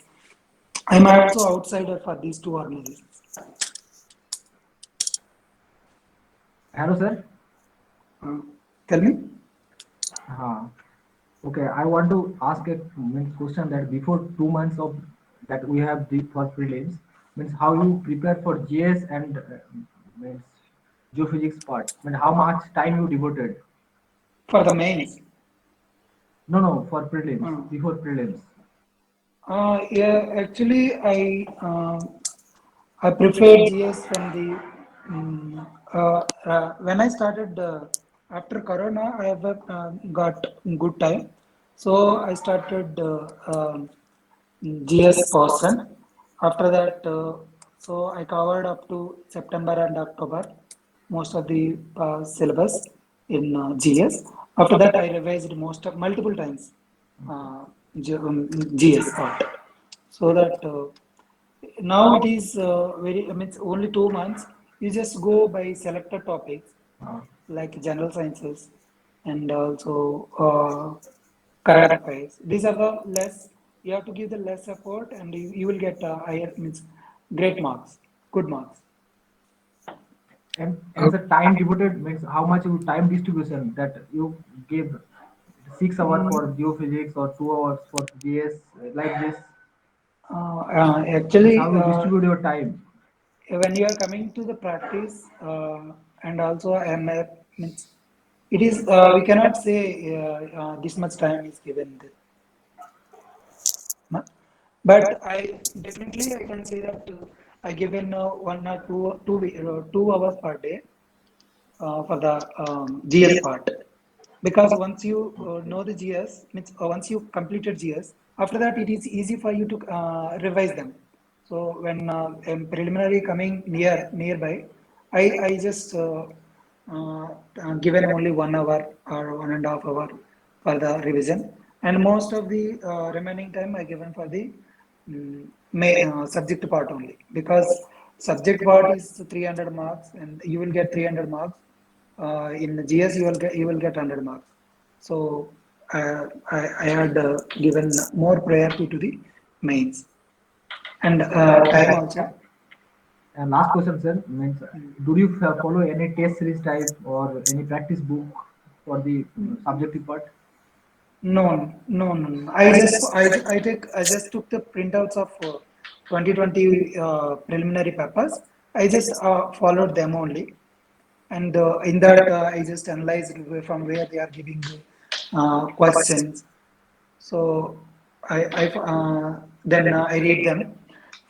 I'm also outsider for these two organizations. Hello, sir. Uh, Tell me. Uh, okay, I want to ask a question that before 2 months of that we have the for prelims means how you prepare for GS and means geophysics part. I mean, how much time you devoted? For the mains. No, for prelims Uh, before prelims. yeah, actually, I preferred GS from the when I started after Corona. I have got good time, so I started GS portion. After that, so I covered up to September and October most of the syllabus in GS. After that, I revised most of multiple times uh, GS part, so that now it is very. I mean, it's only 2 months. You just go by selected topics Uh, like general sciences and also current affairs. These are the less, you have to give the less effort and you will get higher, means great marks, good marks. and as a time devoted means how much you time distribution that you give 6 hours for Mm, geophysics or 2 hours for GS like this means Actually, how you distribute your time. when you are coming to the practice and also means it is we cannot say this much time is given. But I definitely I can say that I given 2 hours per day for the GS part, because once you know the GS means once you completed GS, after that it is easy for you to revise them. So when preliminary coming nearby, I just uh, given only 1 hour or 1.5 hour for the revision, and most of the remaining time I given for the subject part only, because subject part is 300 marks and you will get 300 marks. In GS you will get 100 marks. So I had given more priority to the mains and time also. And last question, sir, means do you follow any test series type or any practice book for the subjective part? No. I just took the printouts of 2020 preliminary papers. I just followed them only, and in that I just analyzed from where they are giving the questions. So then I read them.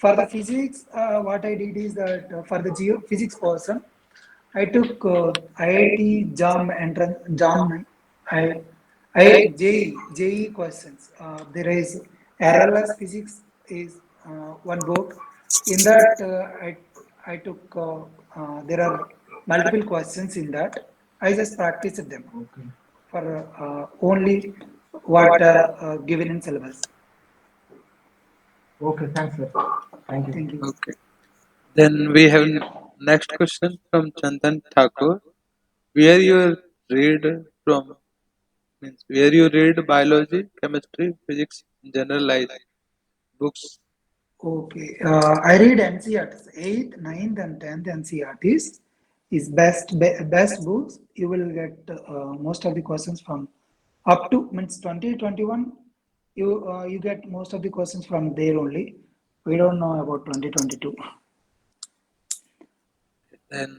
For the physics, what I did is that for the geophysics portion, I took IIT JAM entrance JAM I JEE questions. There is RLS physics is one book. In that I took there are multiple questions in that. I just practiced them Okay. for only what are given in syllabus. Okay, thanks, sir. Thank you. Thank you. Okay. Then we have next question from Chandan Thakur. Where you read from means where you read biology, chemistry, physics, generalized books. Okay, I read NCRTs, 8th, 9th, and 10th NCRTs is best books. You will get most of the questions from up to means 2021. You get most of the questions from there only. We don't know about 2022. Then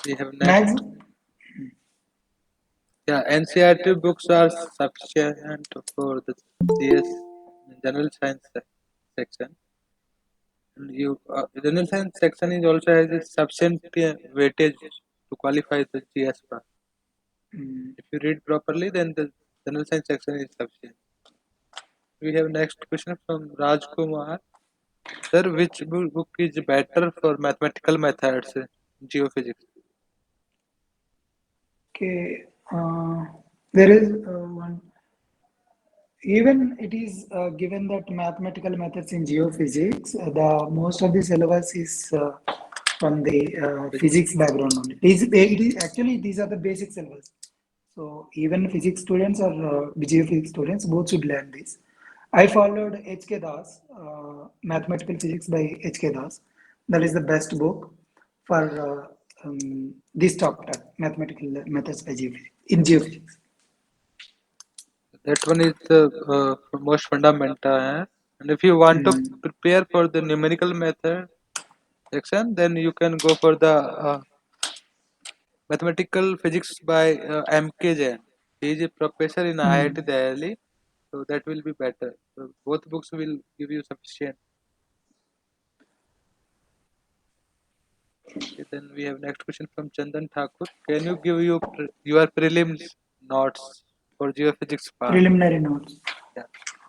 we have next. Max, Yeah, NCRT books are sufficient for the GS general science section. And general science section is also has a sufficient weightage to qualify the GS part. mm, If you read properly, then the general science section is sufficient. We have next question from Raj Kumar. Sir, which book is better for mathematical methods, geophysics? okay, there is one. Even it is given that mathematical methods in geophysics, the most of the syllabus is from the Physics. physics background only. It is actually these are the basic syllabus. So even physics students or geophysics students both should learn this. I followed H.K. Das, Mathematical Physics by H.K. Das. That is the best book for this chapter, mathematical methods by geophysics in geophysics. That one is the most fundamental. And if you want to Mm. prepare for the numerical method section, then you can go for the mathematical physics by M.K. Jain. He is a professor in IIT Mm. Delhi, so that will be better. So both books will give you sufficient. Okay, then we have next question from Chandan Thakur. Can you give your prelims notes for geophysics part? Preliminary notes. Yeah.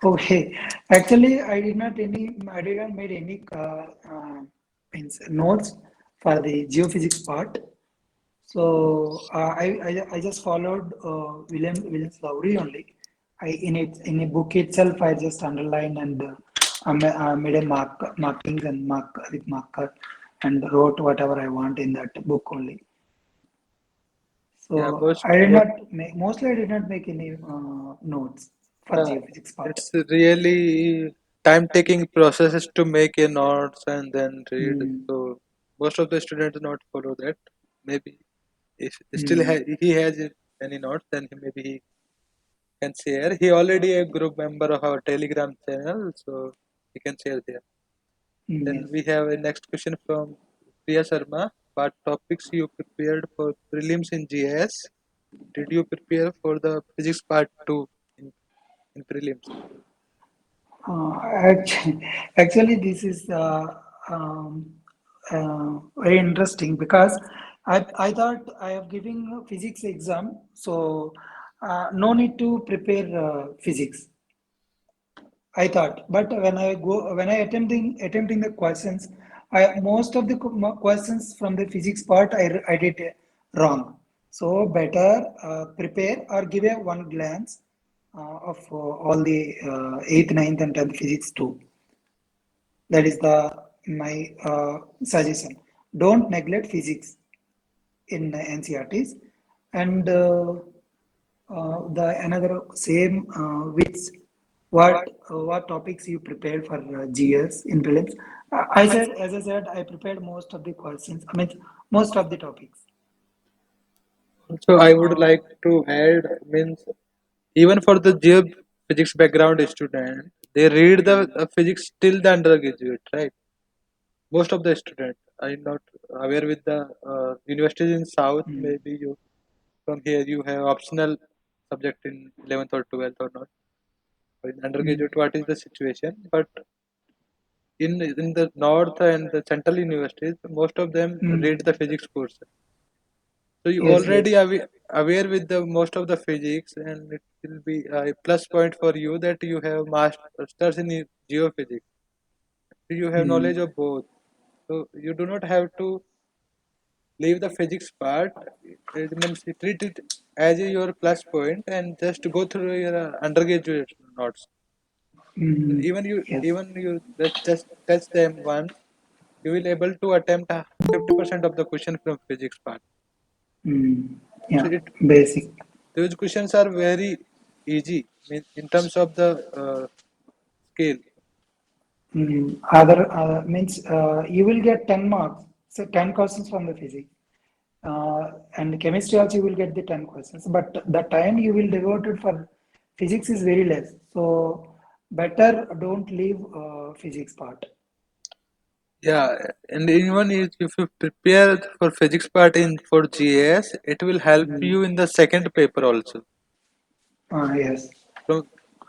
Okay, actually, I did not made any means notes for the geophysics part. So I just followed William's Lowry only. In a book itself, I just underlined and made a markings and mark with marker and wrote whatever I want in that book only. Yeah, So mostly I did not make any notes for uh, geophysics part. it's really time-taking processes to make a notes and then read. Mm, So most of the students not follow that. Maybe if mm, he has any notes, then maybe he can share. He already a group member of our Telegram channel, so he can share there. Then yes. we have a next question from Priya Sharma. What topics you prepared for prelims in GS? Did you prepare for the physics part too in prelims? Actually, this is very interesting because I thought I am giving a physics exam, so no need to prepare physics. I thought, but when I attempting the questions, most of the questions from the physics part I did wrong. So better prepare or give a one glance of all the eighth, ninth, and tenth physics too. That is the my suggestion. Don't neglect physics in NCRTs, and the another same which what topics you prepared for GS in prelims. I said, as I said, I prepared most of the questions. I mean, most of the topics. So I would like to add means even for the geophysics background student, they read the physics till the undergraduate, right? Most of the student. I'm not aware with the universities in South. Mm, Maybe you from here you have optional subject in 11th or 12th or not. But in mm, undergraduate, what is the situation? But in the north and the central universities, most of them read mm. the physics course. So you Yes, already yes. aware with the most of the physics, and it will be a plus point for you that you have masters in geophysics. You have knowledge Mm, of both, so you do not have to leave the physics part. It means you treat it as your plus point and just go through your undergraduate notes. mm. Yes. Even you just test them once, you will able to attempt 50% of the question from physics part. Mm. So Yeah, it basic. those questions are very easy in terms of the scale. Other means you will get 10 marks, so 10 questions from the physics. And chemistry also you will get the 10 questions, but the time you will devote it for physics is very less. So better don't leave physics part. Yeah, and even if you prepare for physics part in for GS, it will help Mm. you in the second paper also. Yes. So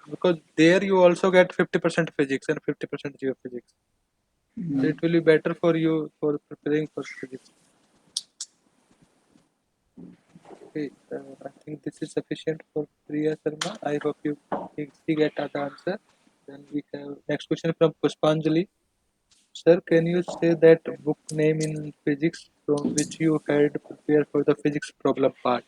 because there you also get 50% physics and 50% geophysics. So it Mm. will be better for you for preparing for physics. Okay, I think this is sufficient for Priya Sharma. I hope he get the answer. Then we have next question from Puspanjali. Sir, can you say that book name in physics from which you had prepared for the physics problem part?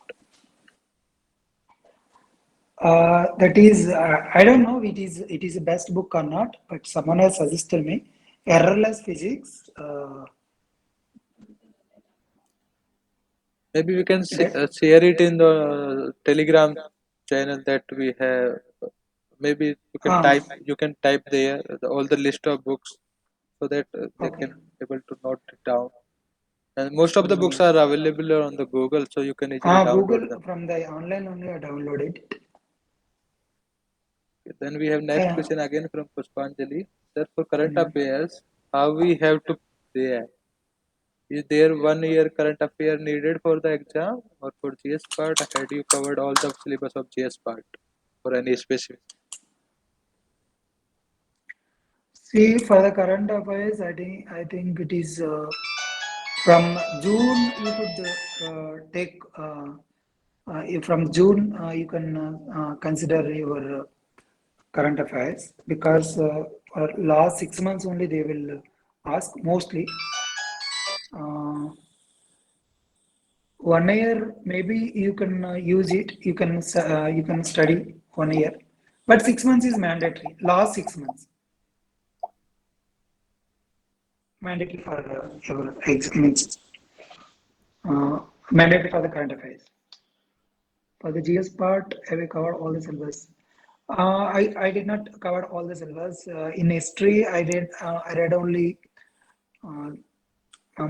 That is, I don't know it is a best book or not, but someone has suggested me errorless physics. Maybe we can Right? share it in the Telegram channel that we have. Maybe Ah, you can type there all the list of books so that they can okay. able to note it down. And most of the books Mm. are available on the Google, so you can easily download Google them. from the online only I downloaded it. Then we have next Yeah. question again from Puspanjali. Sir, for current Mm. affairs, how we have to prepare? Is there 1 year current affair needed for the exam or for GS part? Had you covered all the syllabus of GS part for any specific? See, for the current affairs, I think it is from June you could take from June you can consider your current affairs because for last 6 months only they will ask mostly. Uh, 1 year maybe you can use it. You can study 1 year, but 6 months is mandatory. Last 6 months mandatory for your exams. Mandatory for the current affairs. For the GS part, I will cover all the syllabus. I did not cover all the syllabus. In history, I read only uh,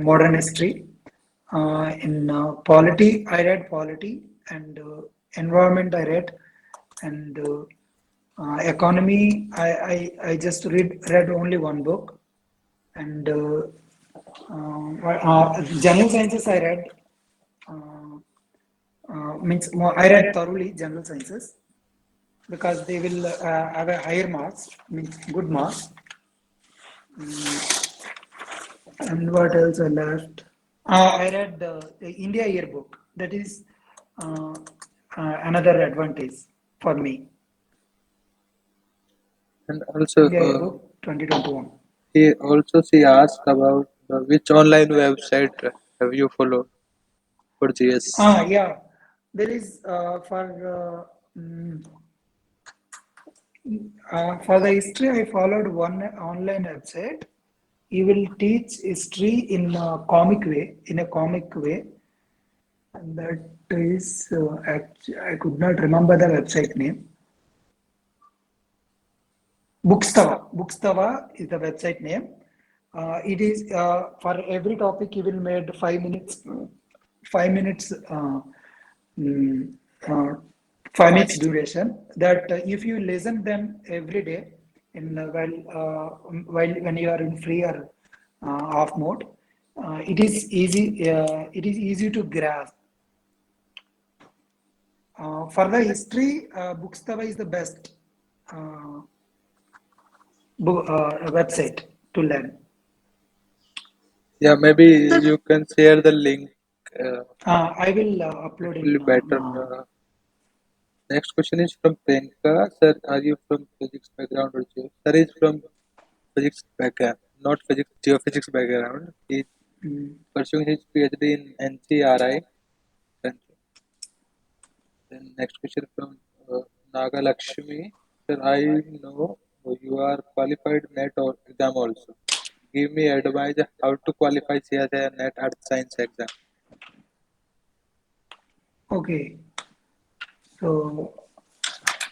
modern history. In polity, I read polity and environment. I read and economy. I just read only one book and general sciences. I read. Uh, means I read thoroughly general sciences because they will have a higher marks, means good marks. And what else I left? I read the India yearbook. That is uh, another advantage for me. And also, India yearbook 2021. she asked about which online website have you followed for GS? Yeah, there is for the history. I followed one online website. He will teach history in a comic way. In a comic way, and that is I could not remember the website name. Bookstava. Bookstava is the website name. It is for every topic you will made 5 minutes. 5 minutes mm, uh, 5 minutes duration. That if you listen them every day in while when you are in free or off mode, it is easy. It is easy to grasp. For the history, Bookstaba is the best uh, website to learn. Yeah, maybe you can share the link. I will It upload will be in. better. Next question is from Priyanka. Sir, are you from physics background or geo? Sir is from physics background, not physics, geophysics background. He is Mm, pursuing his PhD in NCRI country. Then next question from Naga Lakshmi. Sir, I know you are qualified NET or exam also. Give me advice how to qualify CSI NET Earth Science exam. okay, so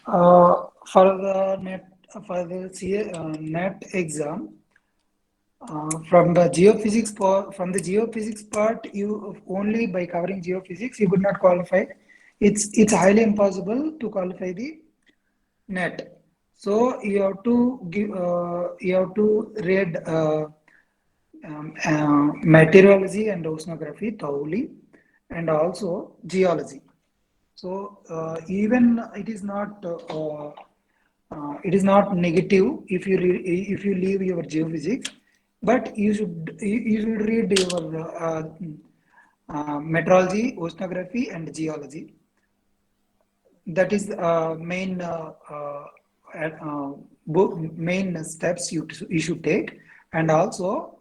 for the net exam, from the geophysics part, you only by covering geophysics you could not qualify. It's highly impossible to qualify the net. So you have to read meteorology and oceanography thoroughly, and also geology. So even it is not negative if if you leave your geophysics, but you should read your meteorology, oceanography, and geology. That is main steps you should take. And also,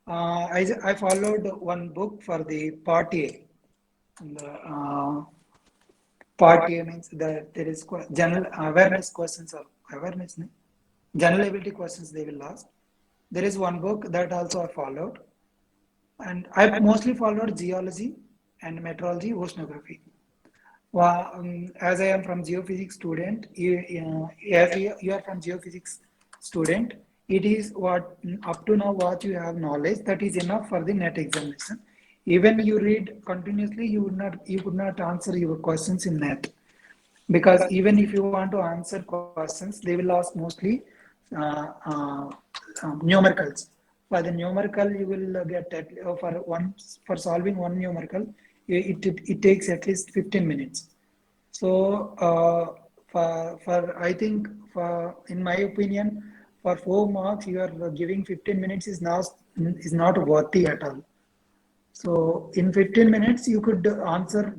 I followed one book for the part A. The, part A means that there is general awareness questions or awareness, no? General ability questions they will ask. There is one book that also I followed, and I mostly followed geology and meteorology, oceanography. Well, as I am from geophysics student, as you are from geophysics student, it is what up to now what you have knowledge that is enough for the net examination. Even you read continuously, you could not answer your questions in net, because even if you want to answer questions, they will ask mostly uh, uh, numericals. For the numerical, you will get for solving one numerical, it takes at least 15 minutes. So for I think for in my opinion, for 4 marks you are giving 15 minutes is not worthy at all. So in 15 minutes, you could answer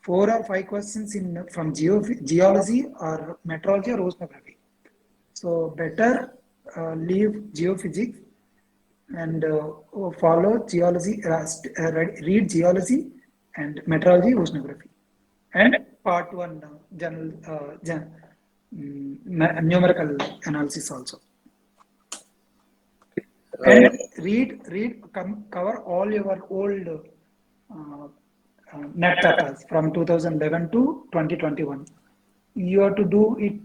4 or 5 questions in from geology or meteorology or oceanography. So better leave geophysics and follow geology, read geology and meteorology, oceanography, and part one general numerical analysis also. And Uh, cover all your old net papers from 2011 to 2021. You have to do you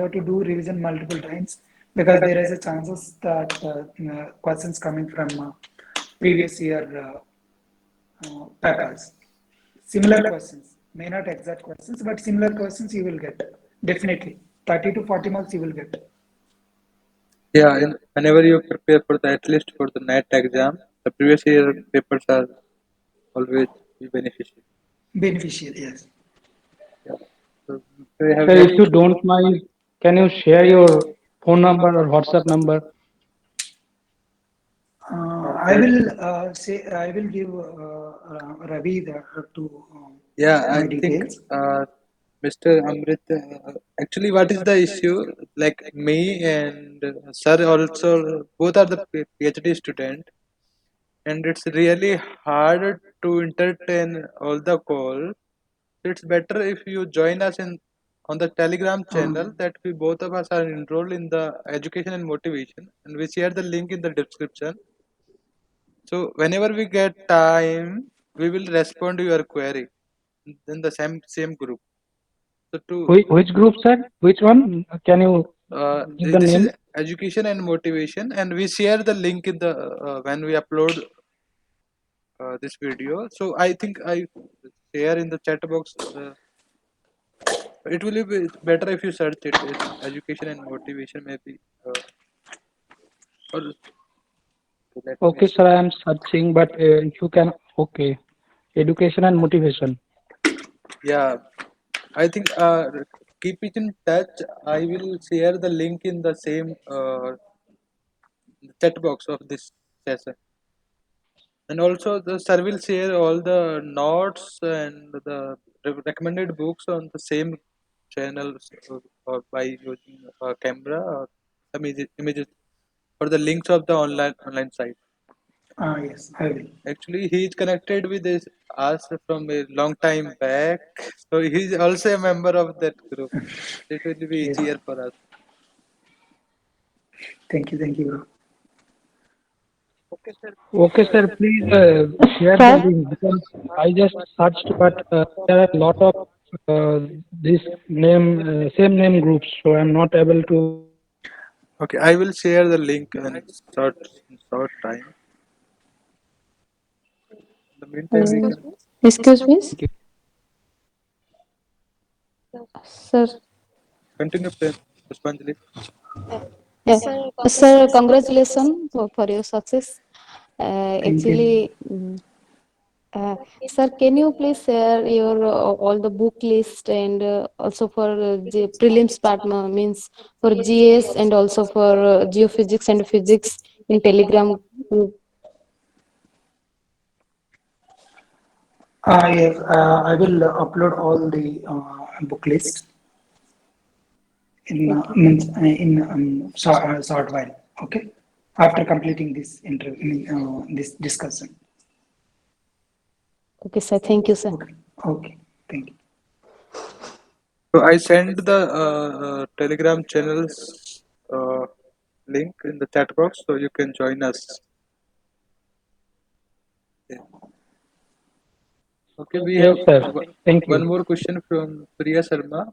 have to do revision multiple times, because there is a chances that questions coming from previous year papers, similar questions, may not exact questions, but similar questions you will get definitely 30 to 40 marks you will get. yeah, whenever you prepare for the at least for the NET exam, the previous year papers are always be beneficial. Beneficial, yes. Yeah. So we have Sir, if next. you don't mind, can you share your phone number or WhatsApp number? I Okay. will say I will give Ravi to Yeah, I my think details. Mr. Amrit, actually, what is the issue? Like me and sir also, both are the PhD student, and it's really hard to entertain all the calls. It's better if you join us in on the Telegram channel that we both of us are enrolled in the education and motivation, and we share the link in the description. So whenever we get time, we will respond to your query in the same group. So to Which group, sir? Which one? Can you give the this is name? education and motivation, and we share the link in the when we upload this video. So I think I share in the chat box. It will be better if you search it. It's education and motivation, maybe. Or let me Okay, see. sir, I am searching, but if you can, okay, education and motivation. Yeah, I think keep it in touch. I will share the link in the same chat box of this session. And also, the sir will share all the notes and the recommended books on the same channel or by using a camera or some images or the links of the online site. Yes, I will. Actually, he is connected with us from a long time back, so he is also a member of that group. It will be Yes. easier for us. Thank you, bro. Okay, sir, please share the Sir, link because I just searched, but there are a lot of this same name groups, so I'm not able to. Okay, I will share the link in short time. In the meantime, we uh, can excuse me, Thank you. sir. continue, Puspanjali. Yeah. Sir, congratulations for your success. Thank you. Actually, sir, can you please share your all the book list and also for the prelims part means for GS and also for geophysics and physics in Telegram group? Yes, I will upload all the book list in Okay. short while. Okay, after completing this interview, this discussion. Okay, sir. Thank you, sir. Okay, okay, thank you. So I send the Telegram channels link in the chat box, so you can join us. Yeah. Okay, we Yes, have sir. Thank one you. more question from Priya Sharma.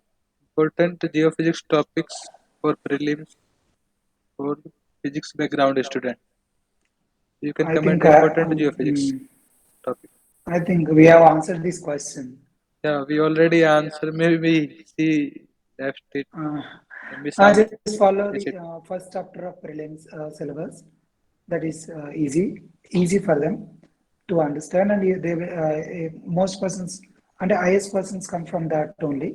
Important geophysics topics for prelims for physics background student. You can I comment think important geophysics topic. I think we have answered this question. Yeah, we already answered. Maybe she left it, Uh, miss out, just follow the miss it. first chapter of prelims syllabus. That is easy for them to understand, and most persons and IS persons come from that only.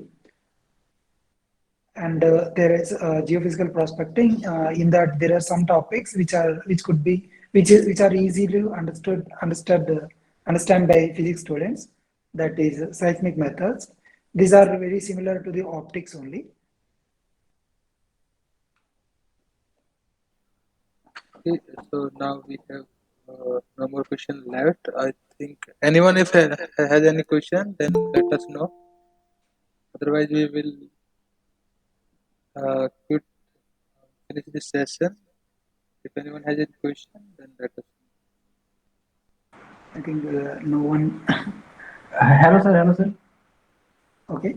And there is geophysical prospecting. In that, there are some topics which are easily understand by physics students. That is seismic methods. These are very similar to the optics only. Okay, so now we have no more question left. I think anyone if has any question, then let us know. Otherwise, we will quit finish this session. If anyone has any question, then let us I think no one. Hello, sir. Hello, sir. Okay.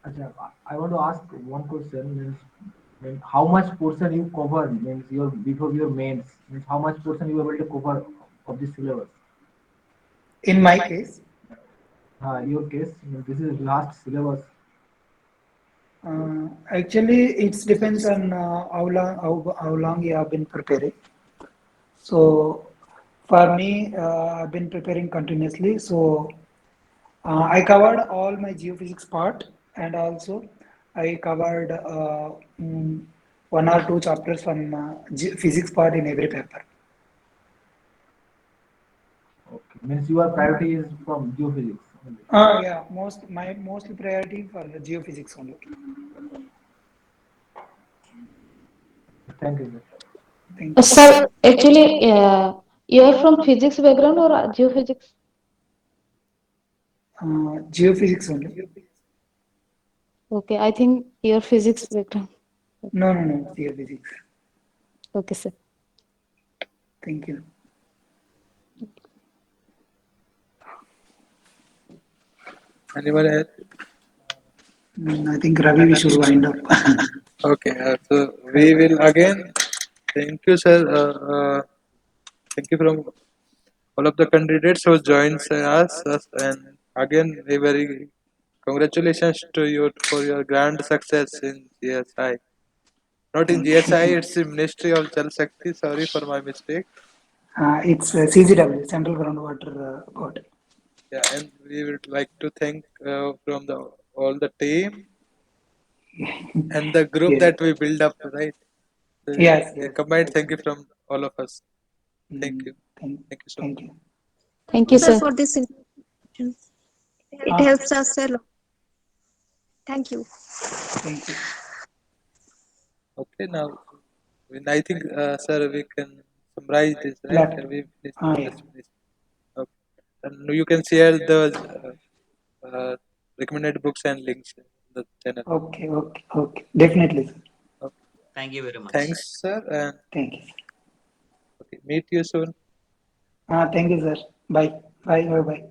Acha, I want to ask one question. Means how much portion you cover means your before your mains means how much portion you able to cover of this syllabus. In my case, Your case, this is last syllabus. actually, it depends on how long you have been preparing. So, for me, I've been preparing continuously. So, I covered all my geophysics part, and also I covered one or two chapters from physics part in every paper. Okay. Means your priority is from geophysics only. Yeah, my mostly priority for the geophysics only. Thank you, sir. Thank you. Sir, actually, you are from physics background or geophysics? Geophysics only. Okay, I think your physics background. No, geophysics. Okay, sir. Thank you. anyone else? I think Ravi, we should wind up. Okay, so we will again. Thank you, sir. Thank you from all of the candidates who joins us, and again a very congratulations to you for your grand success in GSI. Not in Thank GSI, you. it's the Ministry of Jal Shakti. Sorry for my mistake. It's CGW, Central Groundwater Board. Yeah, and we would like to thank from the all the team and the group Yes. that we build up, right? So, Yes. a Yes. combined thank you Absolutely. from all of us. Thank you. Thank. Thank you so much. Thank you. Thank you, Sir, sir. for this information. It Uh, helps us a lot. Thank you. Thank you. Okay, now I think, sir, we can summarize this, right? Left. We finish, Yeah. just finish. Okay. And you can share the recommended books and links in the channel. Okay. Okay. Okay. Definitely, sir. Okay. Thank you very much. Thanks, sir, and Thank you. okay, meet you soon. Thank you, sir. Bye. Bye. Bye. Bye.